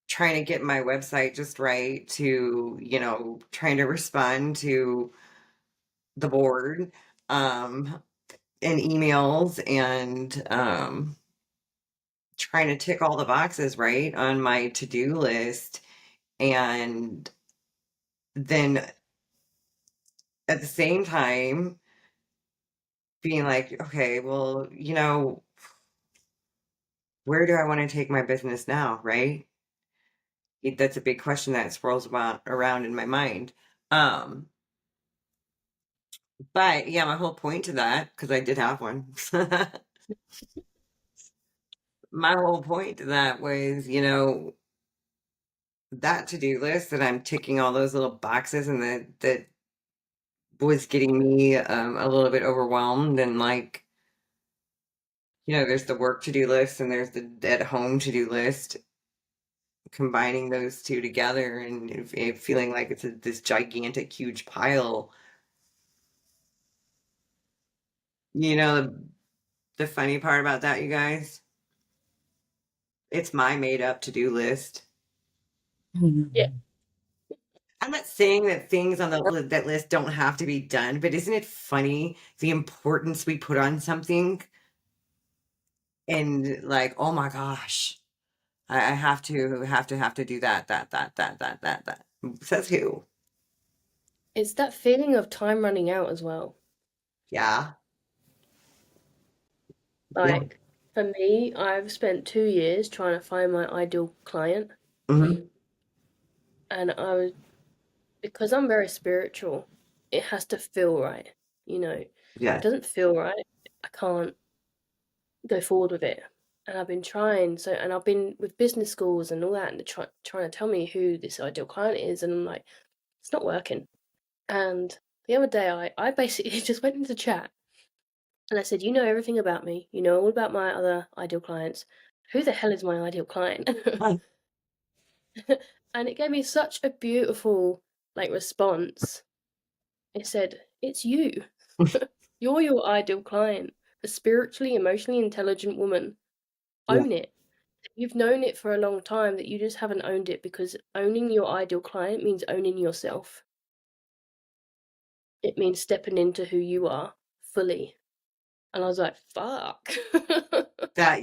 trying to get my website just right to, trying to respond to the board, and emails and trying to tick all the boxes right on my to-do list and then at the same time being like, okay, well, where do I want to take my business now, right? That's a big question that swirls around in my mind. Um, but yeah, my whole point to that, because I did have one, my whole point to that was, that to-do list that I'm ticking all those little boxes and that was getting me a little bit overwhelmed and like, there's the work to-do list and there's the at home to-do list, combining those two together and feeling like it's this gigantic, huge pile. You know, the funny part about that, you guys, it's my made up to-do list. Yeah. I'm not saying that things on that list don't have to be done, but isn't it funny the importance we put on something and like, oh my gosh, I have to do that. Says who? It's that feeling of time running out as well. Yeah. Yeah. Like, for me, I've spent 2 years trying to find my ideal client, Mhm. and because I'm very spiritual, it has to feel right. If it Yeah. doesn't feel right, I can't go forward with it. And I've been trying, and I've been with business schools and all that, and they're trying to tell me who this ideal client is, and I'm like, it's not working. And the other day, I basically just went into chat and I said, you know everything about me, you know all about my other ideal clients. Who the hell is my ideal client? And it gave me such a beautiful response. It said, it's you. You're your ideal client, a spiritually, emotionally intelligent woman. Yeah. Own it. You've known it for a long time that you just haven't owned it because owning your ideal client means owning yourself. It means stepping into who you are fully. And I was like, fuck. That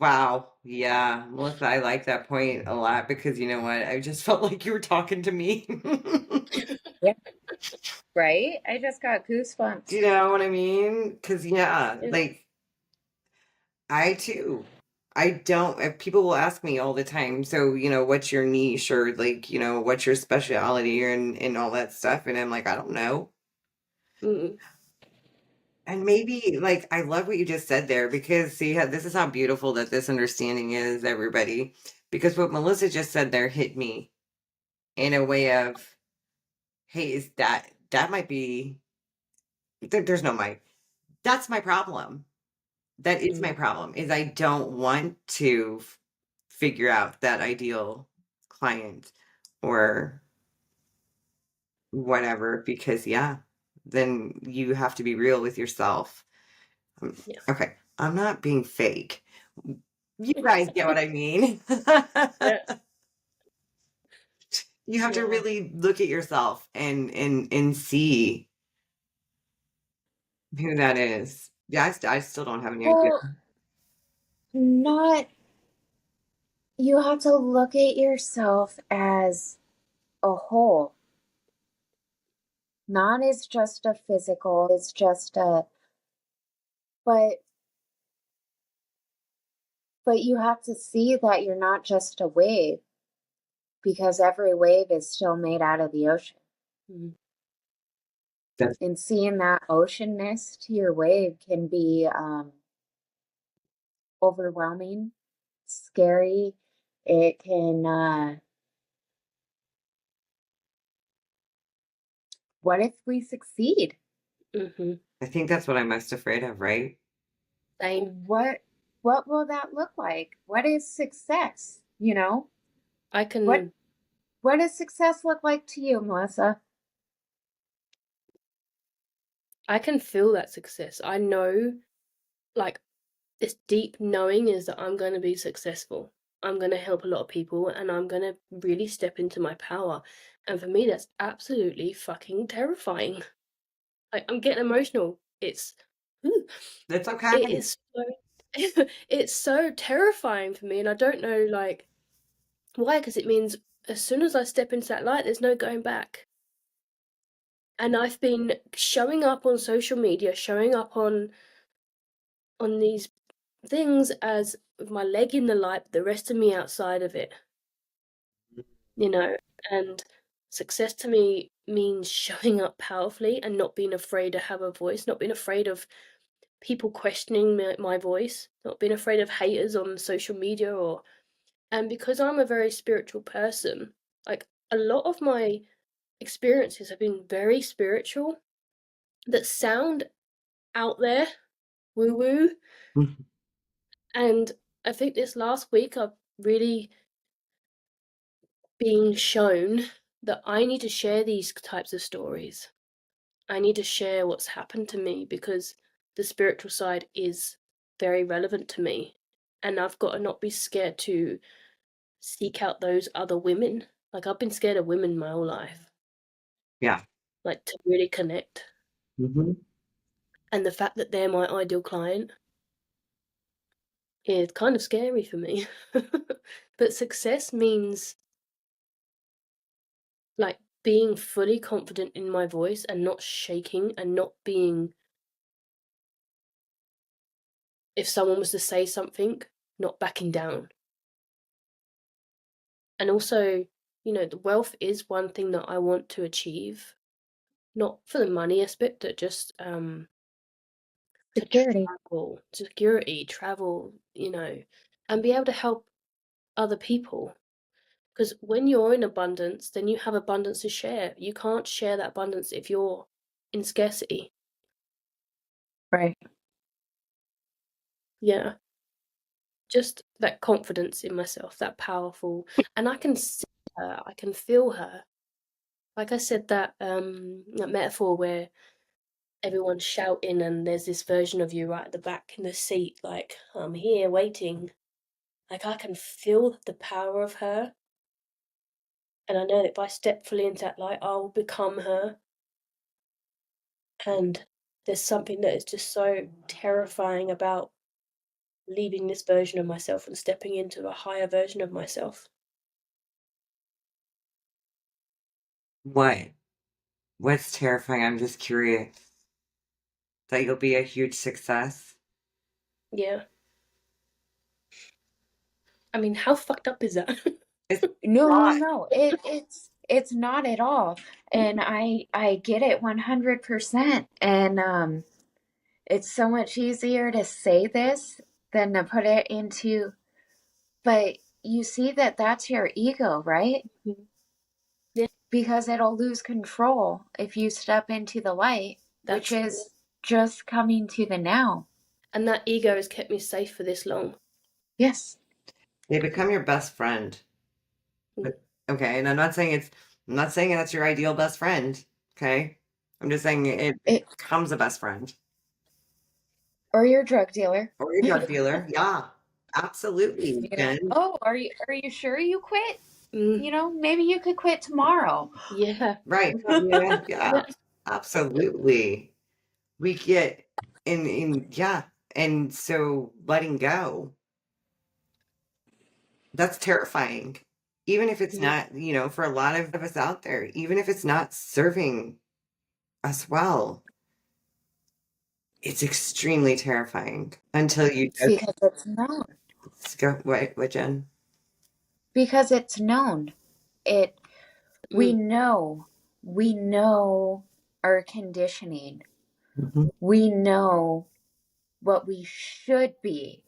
wow. Yeah. Melissa, I like that point a lot because you know what? I just felt like you were talking to me. Yeah, right. I just got Do goosebumps. you know what I mean? Because yeah, Yeah. like I too. I don't. People will ask me all the time. So what's your niche or like what's your specialty and all that stuff, and I'm like, I don't know. Mm. And maybe like I love what you just said there because see how this is how beautiful that this understanding is, everybody. Because what Melissa just said there hit me. in a way of, hey, is that might be there's no might. That's my problem. That is my Mm, problem, is I don't want to figure out that ideal client or whatever, because yeah, then you have to be real with yourself. Um, yeah. okay, I'm not being fake. You guys get what I mean. Yeah. You have to Yeah. really look at yourself and see who that is. Yeah, I still don't have any idea. Well, not, you have to look at yourself as a whole, not as just a physical, it's just a, but you have to see that you're not just a wave, because every wave is still made out of the ocean. Mm, That's And seeing that oceanness to your wave can be overwhelming, scary. It can, what if we succeed? mm-hmm. I think that's what I'm most afraid of, right? Same. What will that look like? What is success? You know? I What can what does success look like to you, Melissa? I can feel that success. I know, like, this deep knowing is that I'm going to be successful. I'm going to help a lot of people and I'm going to really step into my power. And for me, that's absolutely fucking terrifying. Like, I'm getting emotional. Ooh, That's it okay. is so, it's so terrifying for me. And I don't know, like, why? Because it means as soon as I step into that light, there's no going back. And I've been showing up on social media, showing up on these things as with my leg in the light, but the rest of me outside of it, you know. And success to me means showing up powerfully and not being afraid to have a voice, not being afraid of people questioning my voice, not being afraid of haters on social media or and because I'm a very spiritual person, like a lot of my experiences have been very spiritual that sound out there, woo woo. And I think this last week I've really being shown that I need to share these types of stories. I need to share what's happened to me because the spiritual side is very relevant to me. And I've got to not be scared to seek out those other women. Like, I've been scared of women my whole life, Yeah. like, to really connect. Mhm. And the fact that they're my ideal client is kind of scary for me. But success means like being fully confident in my voice and not shaking and not being, if someone was to say something, not backing down. And also, the wealth is one thing that I want to achieve, not for the money aspect, but just to Security. travel, security, travel, and be able to help other people. Because when you're in abundance, then you have abundance to share. You can't share that abundance if you're in scarcity. Right. Yeah. Just that confidence in myself, that powerful, and I can see her, I can feel her. Like I said, that metaphor where everyone's shouting and there's this version of you right at the back in the seat, like, I'm here waiting. Like, I can feel the power of her, and I know that if I step fully into that light, I'll become her. And there's something that is just so terrifying about leaving this version of myself and stepping into a higher version of myself. What? What's terrifying? I'm just curious. That you'll be a huge success? Yeah. I mean, how fucked up is that? It's No, no, not. no. It's not at all. And I get it 100%. And it's so much easier to say this than to put it into, but you see that that's your ego, right? Mhm. because it'll lose control if you step into the light, which That's is just coming to the now. and that ego has kept me safe for this long. Yes. They become your best friend. Mm. Okay, and I'm not saying that's your ideal best friend. Okay, I'm just saying it It, becomes a best friend or your drug dealer. or your drug dealer. Yeah, absolutely, You know, Jen. oh, are you sure you quit? Mm. Maybe you could quit tomorrow. Yeah. Right. Yeah, yeah, absolutely. We get yeah, and so letting go, that's terrifying. Even if it's Mm. not, for a lot of us out there, even if it's not serving us well, it's extremely terrifying until you just Because it's known. go, what, Jen? Because it's known. It we Mm. know. We know our conditioning. Mhm. We know what we should be.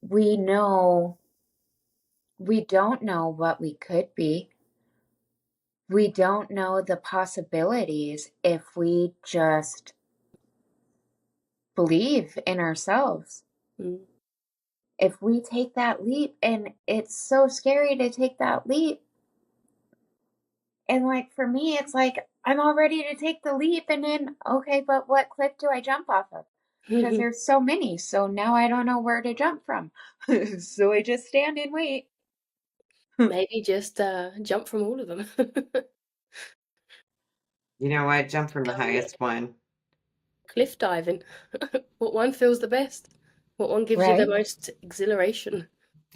We know we don't know what we could be. We don't know the possibilities if we just believe in ourselves. Mm. If we take that leap, and it's so scary to take that leap. And like for me, it's like I'm all ready to take the leap, and then, okay, but what cliff do I jump off of? Because there's so many. So now I don't know where to jump from. So I just stand and wait. Maybe just jump from all of them. You know what? Jump from the highest one. Cliff diving. What one feels the best? What one gives you the Right? most exhilaration?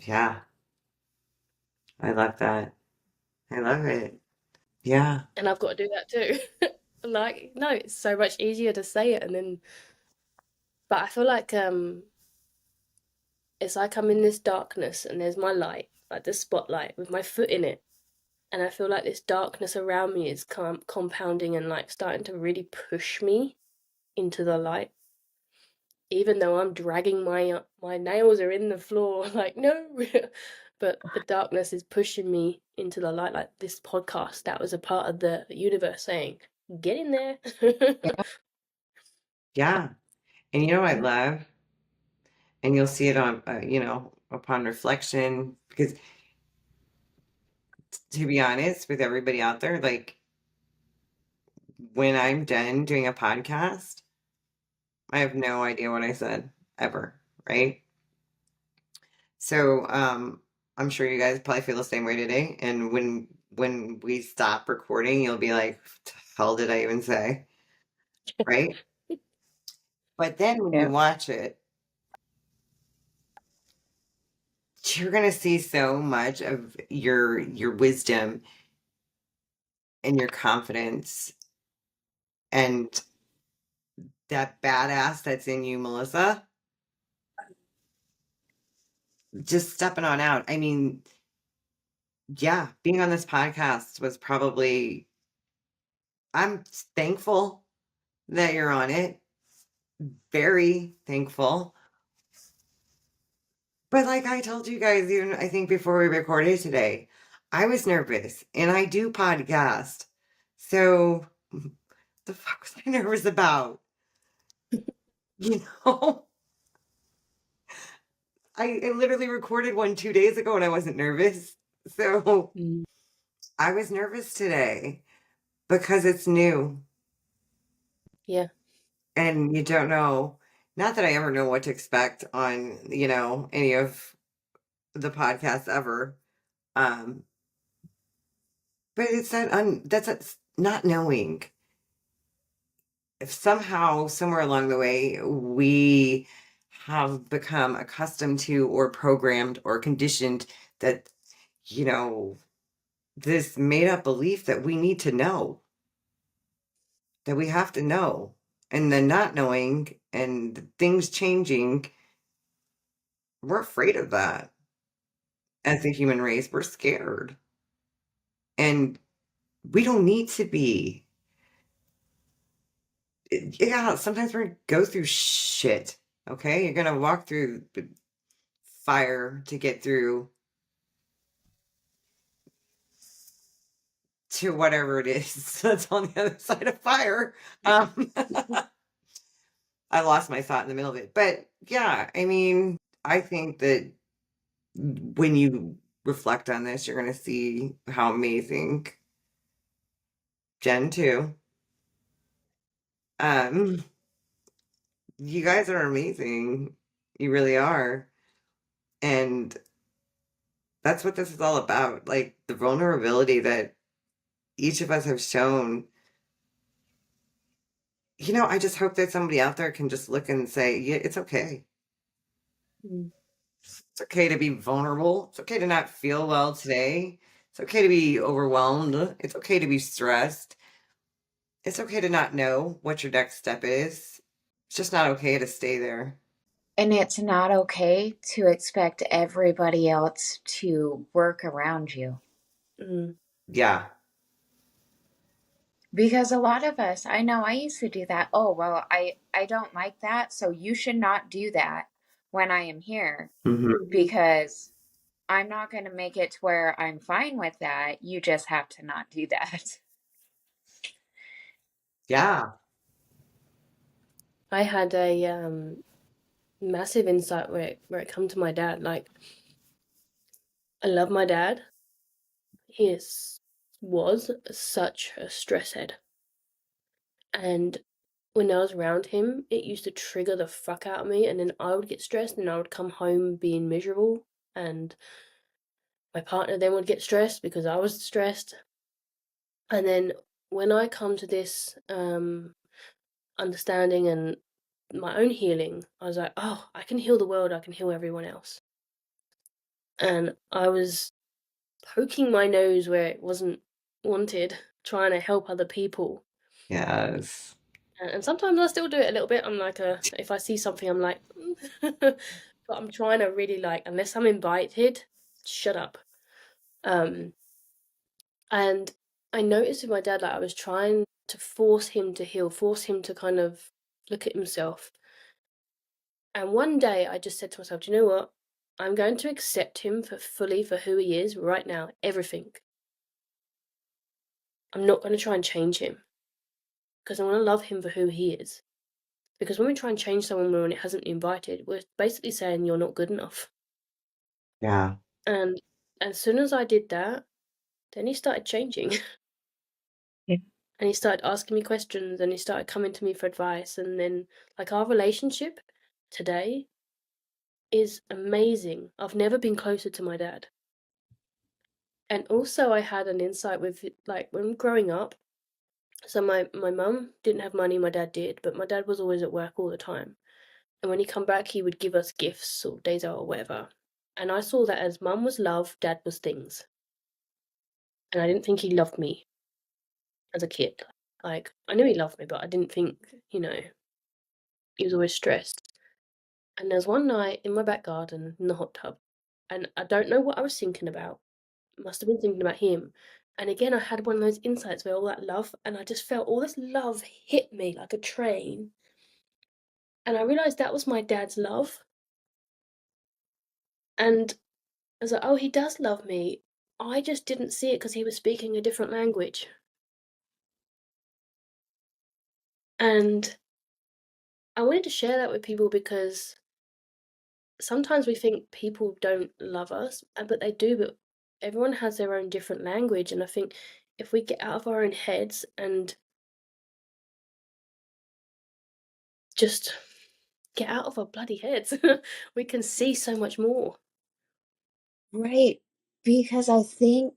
Yeah, I love that. I love it. Yeah. And I've got to do that too. Like, no, it's so much easier to say it and then, but I feel like it's like I'm in this darkness and there's my light, like the spotlight with my foot in it. And I feel like this darkness around me is compounding and like starting to really push me into the light. Even though I'm dragging my nails are in the floor, like no, but the darkness is pushing me into the light. Like this podcast, that was a part of the universe saying, "Get in there." Yeah. Yeah. And you know what I love? And you'll see it on, upon reflection, because to be honest with everybody out there, like when I'm done doing a podcast, I have no idea what I said ever, right? So, I'm sure you guys probably feel the same way today. And when we stop recording, you'll be like, "What the hell did I even say?" Right? But then when you Yep. watch it, you're gonna see so much of your wisdom and your confidence and that badass that's in you, Melissa, just stepping on out. I mean, yeah, being on this podcast was probably, I'm thankful that you're on it, very thankful. But like I told you guys, even I think before we recorded today, I was nervous and I do podcast. So the fuck was I nervous about? You know, I literally recorded one 2 days ago and I wasn't nervous. So Mm. I was nervous today because it's new Yeah. and you don't know. Not that I ever know what to expect on, any of the podcasts ever. Um, but it's that's not knowing. If somehow, somewhere along the way, we have become accustomed to or programmed or conditioned that, you know, this made up belief that we need to know, that we have to know, and then not knowing and things changing, we're afraid of that as a human race. We're scared. And we don't need to be. Yeah, sometimes we're gonna go through shit. Okay. You're gonna walk through fire to get through to whatever it is that's on the other side of fire. Um, I lost my thought in the middle of it. But yeah, I mean, I think that when you reflect on this, you're going to see how amazing Gen 2. Um, you guys are amazing. You really are. And that's what this is all about. Like the vulnerability that each of us have shown. I just hope that somebody out there can just look and say, yeah, it's okay. Mm. It's okay to be vulnerable. It's okay to not feel well today. It's okay to be overwhelmed. It's okay to be stressed. It's okay to not know what your next step is. It's just not okay to stay there. And it's not okay to expect everybody else to work around you. Mm. Yeah. Because a lot of us, I know I used to do that. Oh, well, I don't like that, so you should not do that when I am here Mhm. Mhm. because I'm not going to make it to where I'm fine with that. You just have to not do that. Yeah. I had a massive insight where it come to my dad. Like, I love my dad. He was such a stress head, and when I was around him, it used to trigger the fuck out of me, and then I would get stressed, and I would come home being miserable, and my partner then would get stressed because I was stressed. And then when I come to this understanding and my own healing, I was like, oh, I can heal the world, I can heal everyone else. And I was poking my nose where it wasn't wanted, trying to help other people. Yes. And sometimes I still do it a little bit. I'm like, if I see something, I'm like, but I'm trying to really like, unless I'm invited, shut up. Um, and I noticed with my dad, like I was trying to force him to heal, force him to kind of look at himself. And one day I just said to myself, do you know what? I'm going to accept him fully for who he is right now, everything. I'm not going to try and change him because I want to love him for who he is. Because when we try and change someone when it hasn't been invited, we're basically saying you're not good enough. Yeah. And as soon as I did that, then he started changing. Yeah. And he started asking me questions and he started coming to me for advice. And then, like, our relationship today is amazing. I've never been closer to my dad. And also, I had an insight with, like, when growing up. So, my mum didn't have money, my dad did, but my dad was always at work all the time. And when he come back, he would give us gifts or days out or whatever. And I saw that as mum was love, dad was things. And I didn't think he loved me as a kid. Like, I knew he loved me, but I didn't think, he was always stressed. And there's one night in my back garden in the hot tub, and I don't know what I was thinking about. Must have been thinking about him. And again, I had one of those insights where all that love, and I just felt all this love hit me like a train. And I realized that was my dad's love. And I was like, oh, he does love me. I just didn't see it because he was speaking a different language. And I wanted to share that with people because sometimes we think people don't love us, but they do, but everyone has their own different language. And I think if we get out of our own heads and just get out of our bloody heads, we can see so much more. Right. Because I think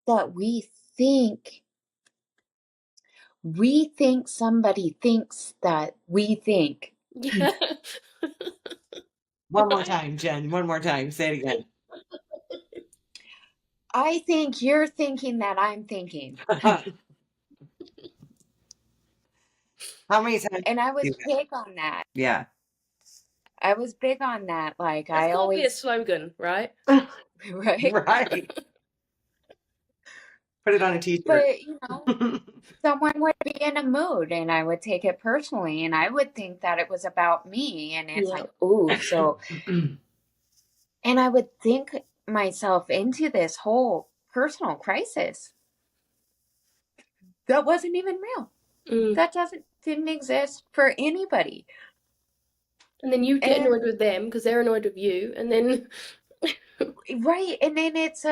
that we think somebody thinks that we think. Yeah. One more time, Jen. One more time. Say it again. I think you're thinking that I'm thinking. How many times And I was do that? big on that. Yeah. I was big on that. Like, That's I got to be a always, slogan, right? right? Right. Put it on a t-shirt. But, someone would be in a mood and I would take it personally and I would think that it was about me. And it's Yeah. like, ooh, so, and I would think myself into this whole personal crisis. that wasn't even real. Mm. That didn't exist for anybody. And then you get And annoyed with them because they're annoyed with you, and then right, and then it's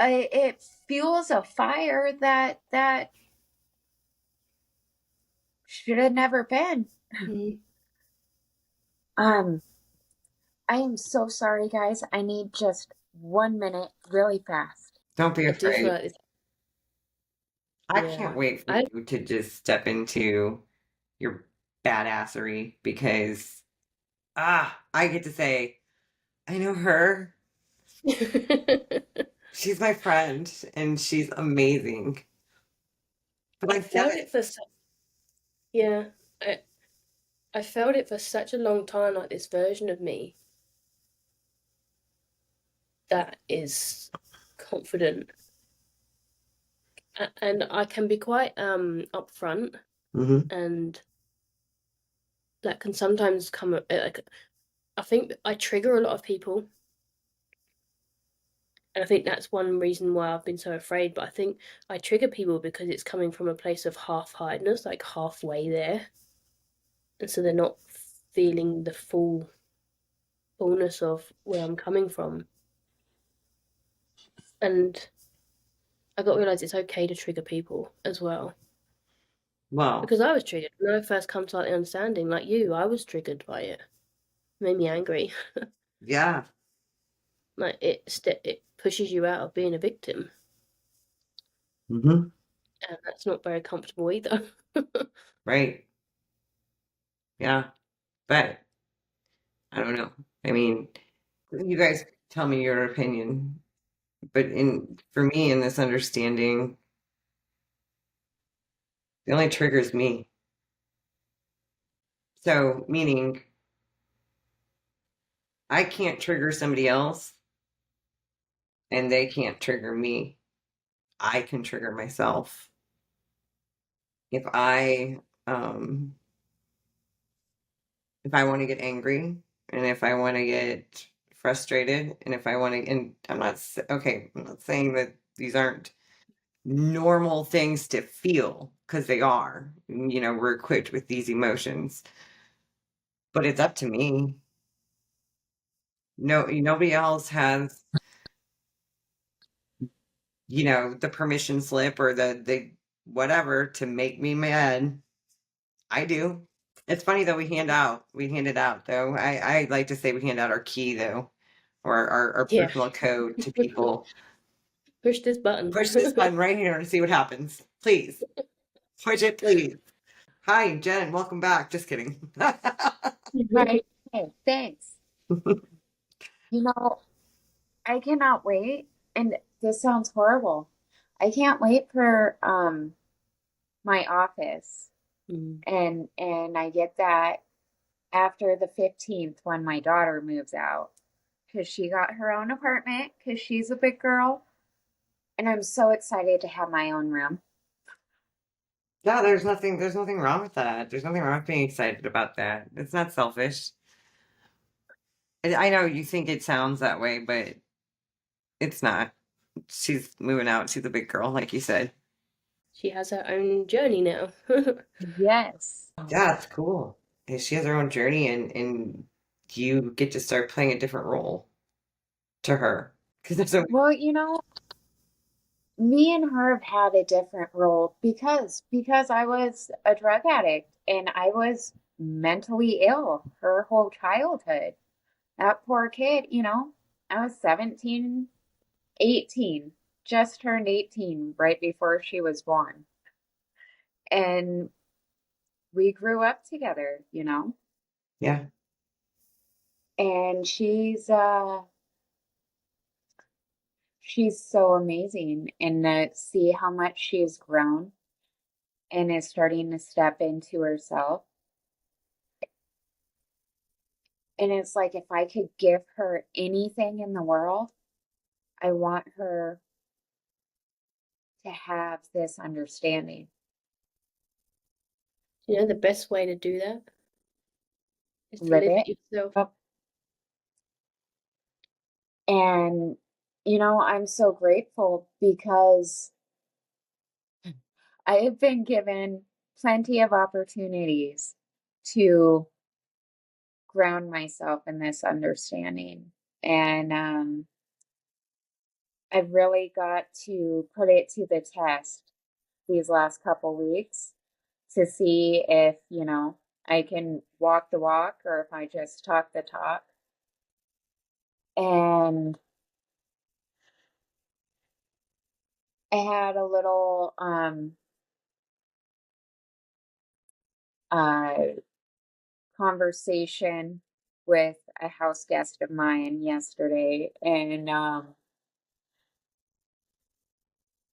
it fuels a fire that should have never been. Mm. Um, I am so sorry, guys. I need just 1 minute, really fast. Don't be I do feel afraid. like this. I can't Yeah, wait for I you to just step into your badassery because I get to say, I know her. She's my friend and she's amazing. But I I get felt it. it for yeah. I I felt it for such a long time, like this version of me that is confident, and I can be quite upfront, Hmm. and that can sometimes come like I think I trigger a lot of people, and I think that's one reason why I've been so afraid. But I think I trigger people because it's coming from a place of half-heartedness, like halfway there, and so they're not feeling the fullness of where I'm coming from. And I got to realize it's okay to trigger people as well. Well, Because I was triggered when I first come to like the understanding, like you, I was triggered by it. It made me angry. yeah. Like it pushes you out of being a victim, Hmm. and that's not very comfortable either. Right. Yeah. But I don't know. I mean, you guys tell me your opinion. But in for me in this understanding, it only triggers me. So meaning I can't trigger somebody else and they can't trigger me. I can trigger myself. Um if I want to get angry and if I want to get frustrated and if I want to and I'm not saying that these aren't normal things to feel because they are. You know, we're equipped with these emotions, but it's up to me. No, nobody else has, the permission slip or the whatever to make me mad. I do. It's funny though, we hand it out though. I like to say we hand out our key though, or our Yeah, personal code to people. push this button. Push this button right here and see what happens. Please. Push it, please. Hi, Jen. Welcome back. Just kidding. Right. Hey, thanks. You know, I cannot wait, and this sounds horrible. I can't wait for my office, Mm. and I get that after the 15th when my daughter moves out because she got her own apartment because she's a big girl, and I'm so excited to have my own room. Yeah, there's nothing wrong with that. There's nothing wrong with being excited about that. It's not selfish. I know you think it sounds that way, but it's not. She's moving out. She's a big girl, like you said. She has her own journey now. Yes. Yeah, it's cool. And she has her own journey, and you get to start playing a different role to her. Because there's a Well, me and her have had a different role because I was a drug addict and I was mentally ill her whole childhood. That poor kid, I was 17, 18, just turned 18 right before she was born. And we grew up together. yeah, And she's so amazing and to see how much she's grown and is starting to step into herself. And it's like if I could give her anything in the world, I want her to have this understanding. The best way to do that is to Live live it it yourself. up. And I'm so grateful because I have been given plenty of opportunities to ground myself in this understanding. And I've really got to put it to the test these last couple weeks to see if, I can walk the walk or if I just talk the talk. And I had a little uh conversation with a house guest of mine yesterday, and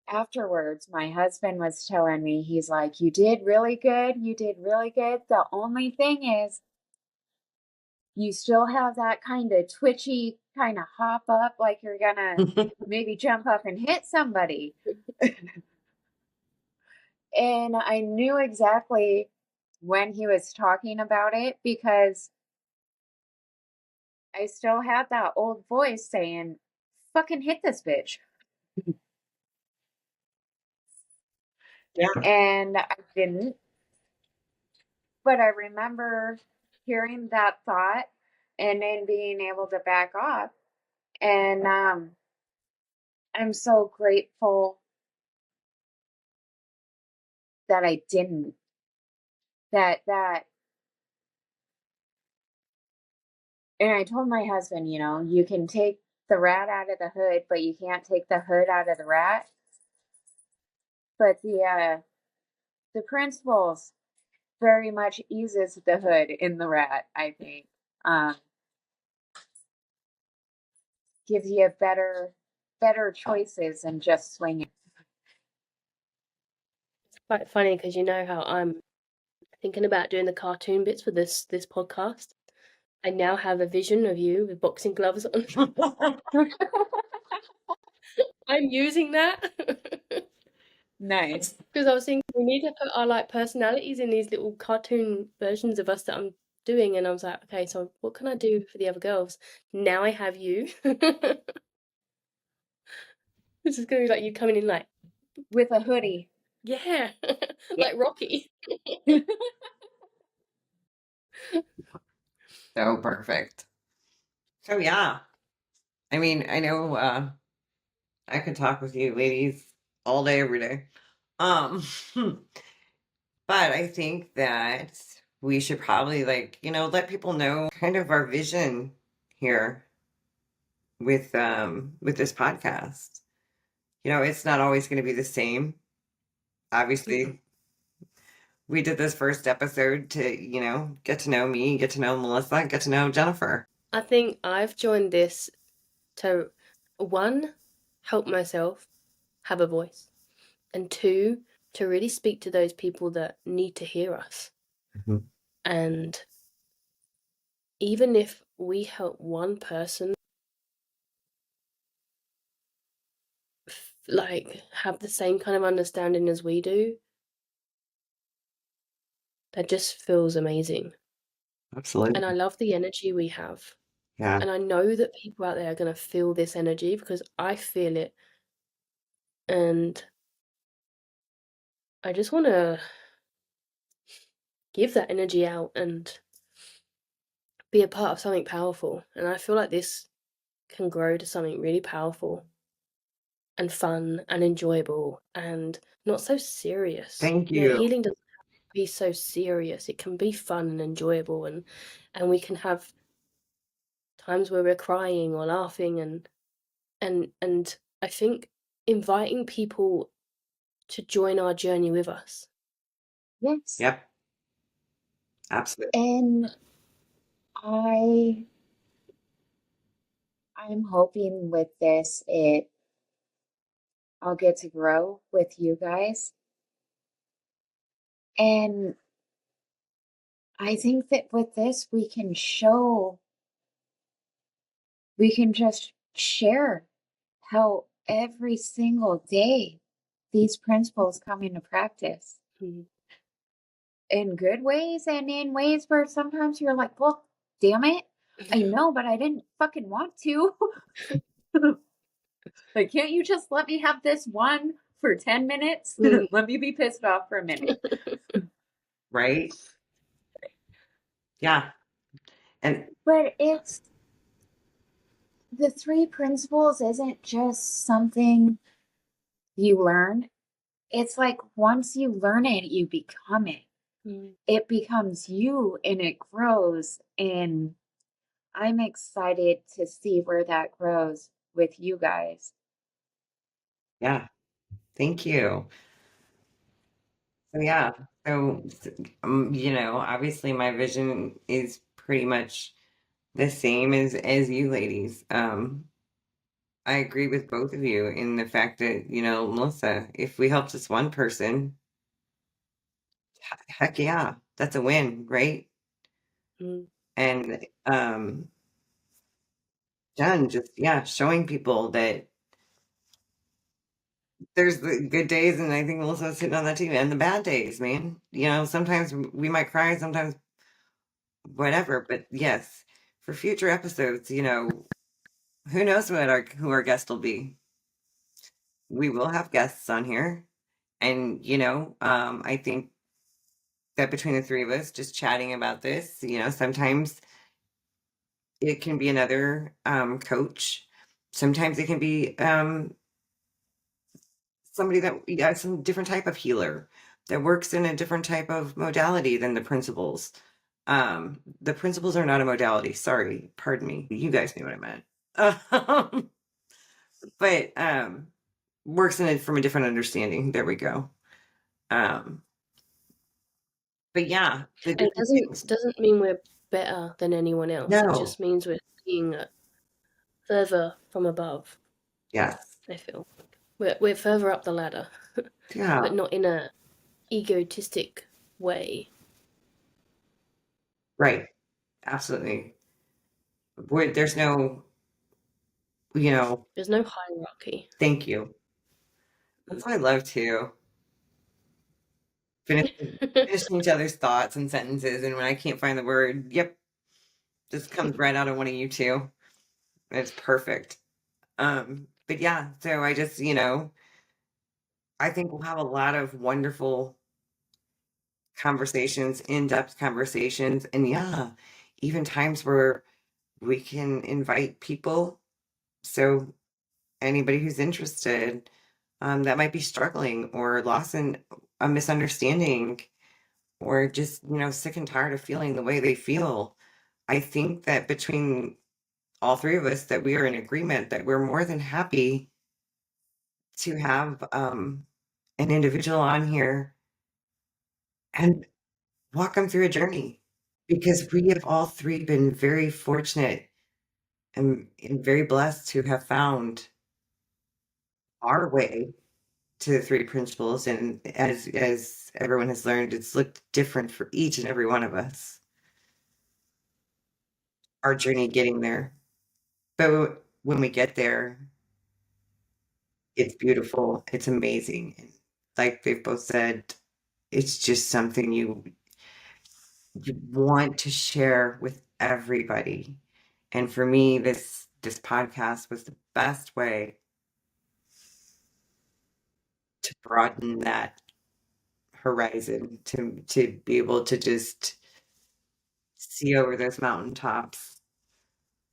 afterwards my husband was telling me, he's like, you did really good, the only thing is you still have that kind of twitchy kind of hop up like you're gonna maybe jump up and hit somebody. And I knew exactly when he was talking about it because I still had that old voice saying, fucking hit this bitch. Yeah. And I didn't, but I remember hearing that thought and then being able to back off. And I'm so grateful that I didn't. That and I told my husband, you can take the rat out of the hood, but you can't take the hood out of the rat. But the principles very much eases the hood in the rat, I think. Um, gives you better choices than just swinging. It's quite funny because you know how I'm thinking about doing the cartoon bits for this podcast. I now have a vision of you with boxing gloves on. I'm using that. Nice. Because I was thinking we need to put our personalities in these little cartoon versions of us that I'm doing, and I was like, okay, so what can I do for the other girls? Now I have you. This is gonna be like you coming in like With a hoodie. yeah, like Rocky. So perfect. So yeah. I mean, I know I could talk with you ladies all day, every day. Um, but I think that we should probably let people know kind of our vision here with this podcast. It's not always going to be the same. Obviously, we did this first episode to, get to know me, get to know Melissa, get to know Jennifer. I think I've joined this to, one, help myself have a voice, and two, to really speak to those people that need to hear us. Mm-hmm. And even if we help one person have the same kind of understanding as we do, that just feels amazing. Absolutely. And I love the energy we have. Yeah. And I know that people out there are going to feel this energy because I feel it. And I just want to give that energy out and be a part of something powerful. And I feel like this can grow to something really powerful and fun and enjoyable and not so serious. Thank you. Healing doesn't have to be so serious. It can be fun and enjoyable, and we can have times where we're crying or laughing, and I think inviting people to join our journey with us. Yes. Yep. Absolutely. And I'm hoping with this I'll get to grow with you guys. And I think that with this we can just share how every single day these principles come into practice. Mm-hmm. In good ways and in ways where sometimes you're like, well, damn it. I know, but I didn't fucking want to. Like, can't you just let me have this one for 10 minutes. Mm. Let me be pissed off for a minute. Right? Yeah. And But it's the three principles isn't just something you learn. It's like once you learn it, you become it. Mm. It becomes you and it grows. And I'm excited to see where that grows with you guys. yeah, thank you. So yeah, so obviously my vision is pretty much the same as you ladies. I agree with both of you in the fact that, Melissa, if we help just one person, heck yeah, that's a win, right? Mm. And Jen, just yeah, showing people that there's the good days, and I think Melissa's sitting on that too, and the bad days, man. Sometimes we might cry, sometimes whatever, but yes, for future episodes, who knows who our guest will be. We will have guests on here, and I think that between the three of us just chatting about this, sometimes it can be another coach, sometimes it can be somebody that some different type of healer that works in a different type of modality than the principles. The principles are not a modality. Sorry, pardon me. You guys knew what I meant. But works in it from a different understanding. There we go. Um, but yeah, the And it different things. doesn't mean we're better than anyone else. It No. just means we're seeing further from above. Yes. I feel we're further up the ladder, Yeah. but not in a egotistic way. Right. Absolutely. There's no, There's no hierarchy. thank you. That's what I love too. Finishing each other's thoughts and sentences, and when I can't find the word, yep, this comes right out of one of you two. It's perfect. But yeah, so I just, I think we'll have a lot of wonderful conversations, in-depth conversations, and yeah, even times where we can invite people. So anybody who's interested, that might be struggling or lost in a misunderstanding or just, sick and tired of feeling the way they feel. I think that between all three of us that we are in agreement that we're more than happy to have an individual on here and walk them through a journey because we have all three been very fortunate and very blessed to have found our way to the three principles. And as everyone has learned, it's looked different for each and every one of us, our journey getting there. But when we get there, it's beautiful. It's amazing. And like they've both said, it's just something you want to share with everybody. And for me, this podcast was the best way to broaden that horizon, to be able to just see over those mountaintops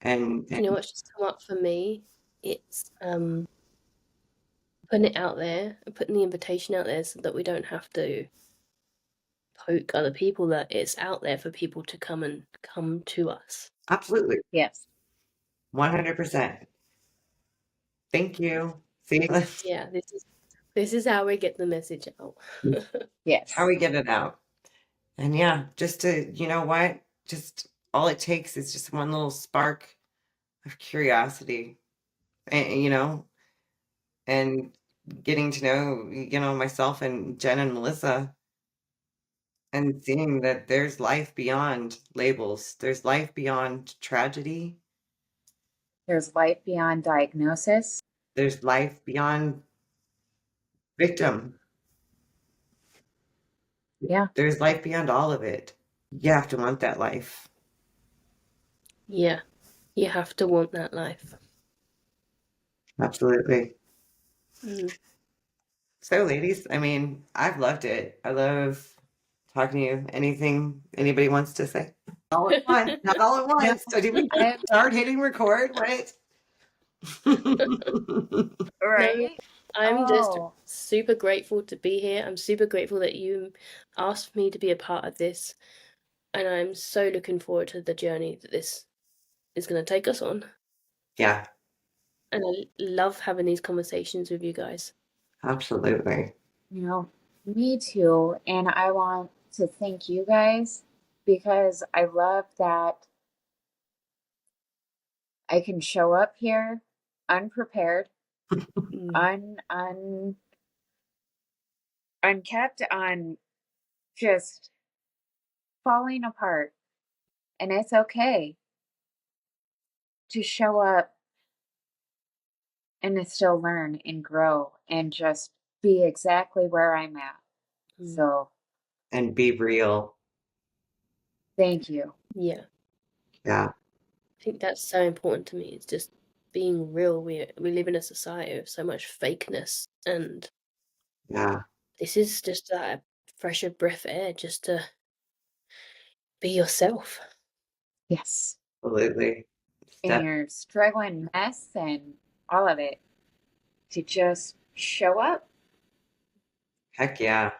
and You know what's just come up for me? It's putting it out there, putting the invitation out there so that we don't have to poke other people, that it's out there for people to come to us. absolutely Yes. 100%. Thank you. See, Yeah, this is how we get the message out. Yes. how we get it out. And yeah, just to, what? Just all it takes is just one little spark of curiosity, and, and getting to know, myself and Jen and Melissa and seeing that there's life beyond labels. There's life beyond tragedy. There's life beyond diagnosis. There's life beyond victim. Yeah. There's life beyond all of it. You have to want that life. Yeah, you have to want that life. Absolutely. Mm. So, ladies, I mean, I've loved it. I love talking to you. Anything anybody wants to say? All at once, not all at No, once. So, did we I, start hitting record? What? No, right? I'm just Oh, super grateful to be here. I'm super grateful that you asked me to be a part of this, and I'm so looking forward to the journey that this is going to take us on. Yeah, And I love having these conversations with you guys. absolutely. me too. And I want to thank you guys because I love that I can show up here unprepared, Mm. unkept, on just falling apart. And it's okay to show up and to still learn and grow and just be exactly where I'm at. Mm. So And be real. thank you. Yeah, Yeah, I think that's so important to me. It's just being real. We live in a society of so much fakeness, and yeah, this is just a fresher breath of air just to be yourself. Yes. absolutely. In Steph, your struggling mess and all of it, to just show up. heck yeah.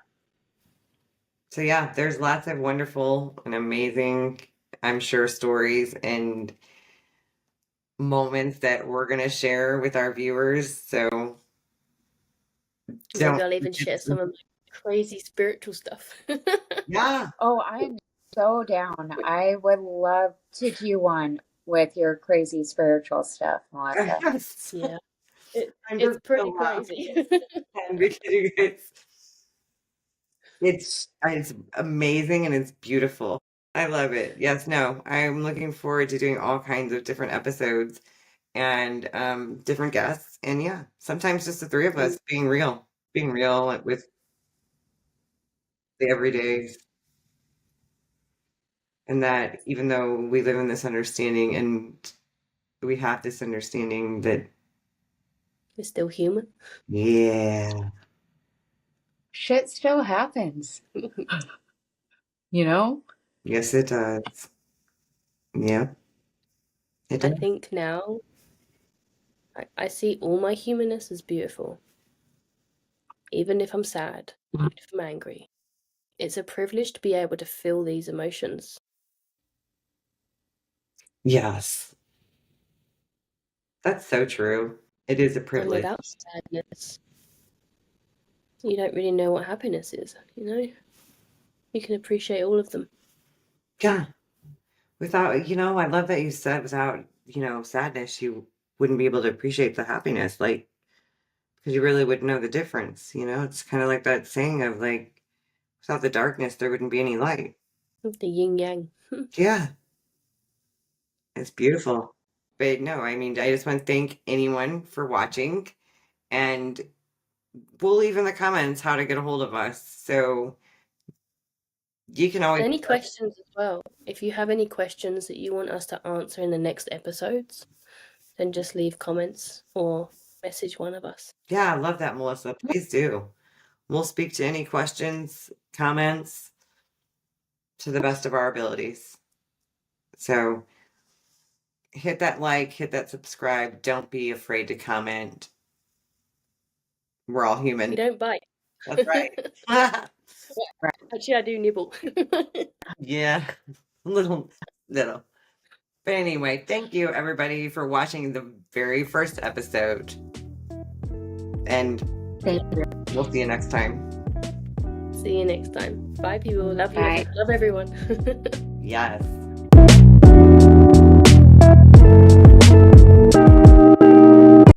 So, yeah, there's lots of wonderful and amazing, I'm sure, stories and moments that we're going to share with our viewers. So, Maybe don't I'll even forget share some of my crazy spiritual stuff. yeah. Oh, I'm so down. I would love to do one with your crazy spiritual stuff, Melissa. Yes. Yeah, I'm it's just pretty so crazy. laughing because it's amazing and it's beautiful. I love it. Yes, no, I'm looking forward to doing all kinds of different episodes and different guests. And yeah, sometimes just the three of us being real with the everydays. And that even though we live in this understanding and we have this understanding that, We're still human. yeah, Shit still happens, you know? yes, it does. Yeah, it I does. think now I see all my humanness as beautiful. Even if I'm sad, even if I'm angry. It's a privilege to be able to feel these emotions. Yes, that's so true. It is a And privilege. without sadness, you don't really know what happiness is, you know? You can appreciate all of them. Yeah. Without, I love that you said without, sadness, you wouldn't be able to appreciate the happiness, like, because you really wouldn't know the difference, It's kind of like that saying of like, without the darkness, there wouldn't be any light. The yin yang. Yeah, it's beautiful. But no, I mean, I just want to thank anyone for watching, and we'll leave in the comments how to get a hold of us. So you can always, Any questions as well? If you have any questions that you want us to answer in the next episodes, then just leave comments or message one of us. yeah, I love that, Melissa. Please do. We'll speak to any questions, comments to the best of our abilities. So hit that like, hit that subscribe. Don't be afraid to comment. We're all We human. don't bite. That's right. Actually, I do nibble. Yeah, little. But anyway, thank you everybody for watching the very first episode. And Thank you. we'll see you next time. See you next time. Bye, people. Love you. Bye. Love everyone. Yes.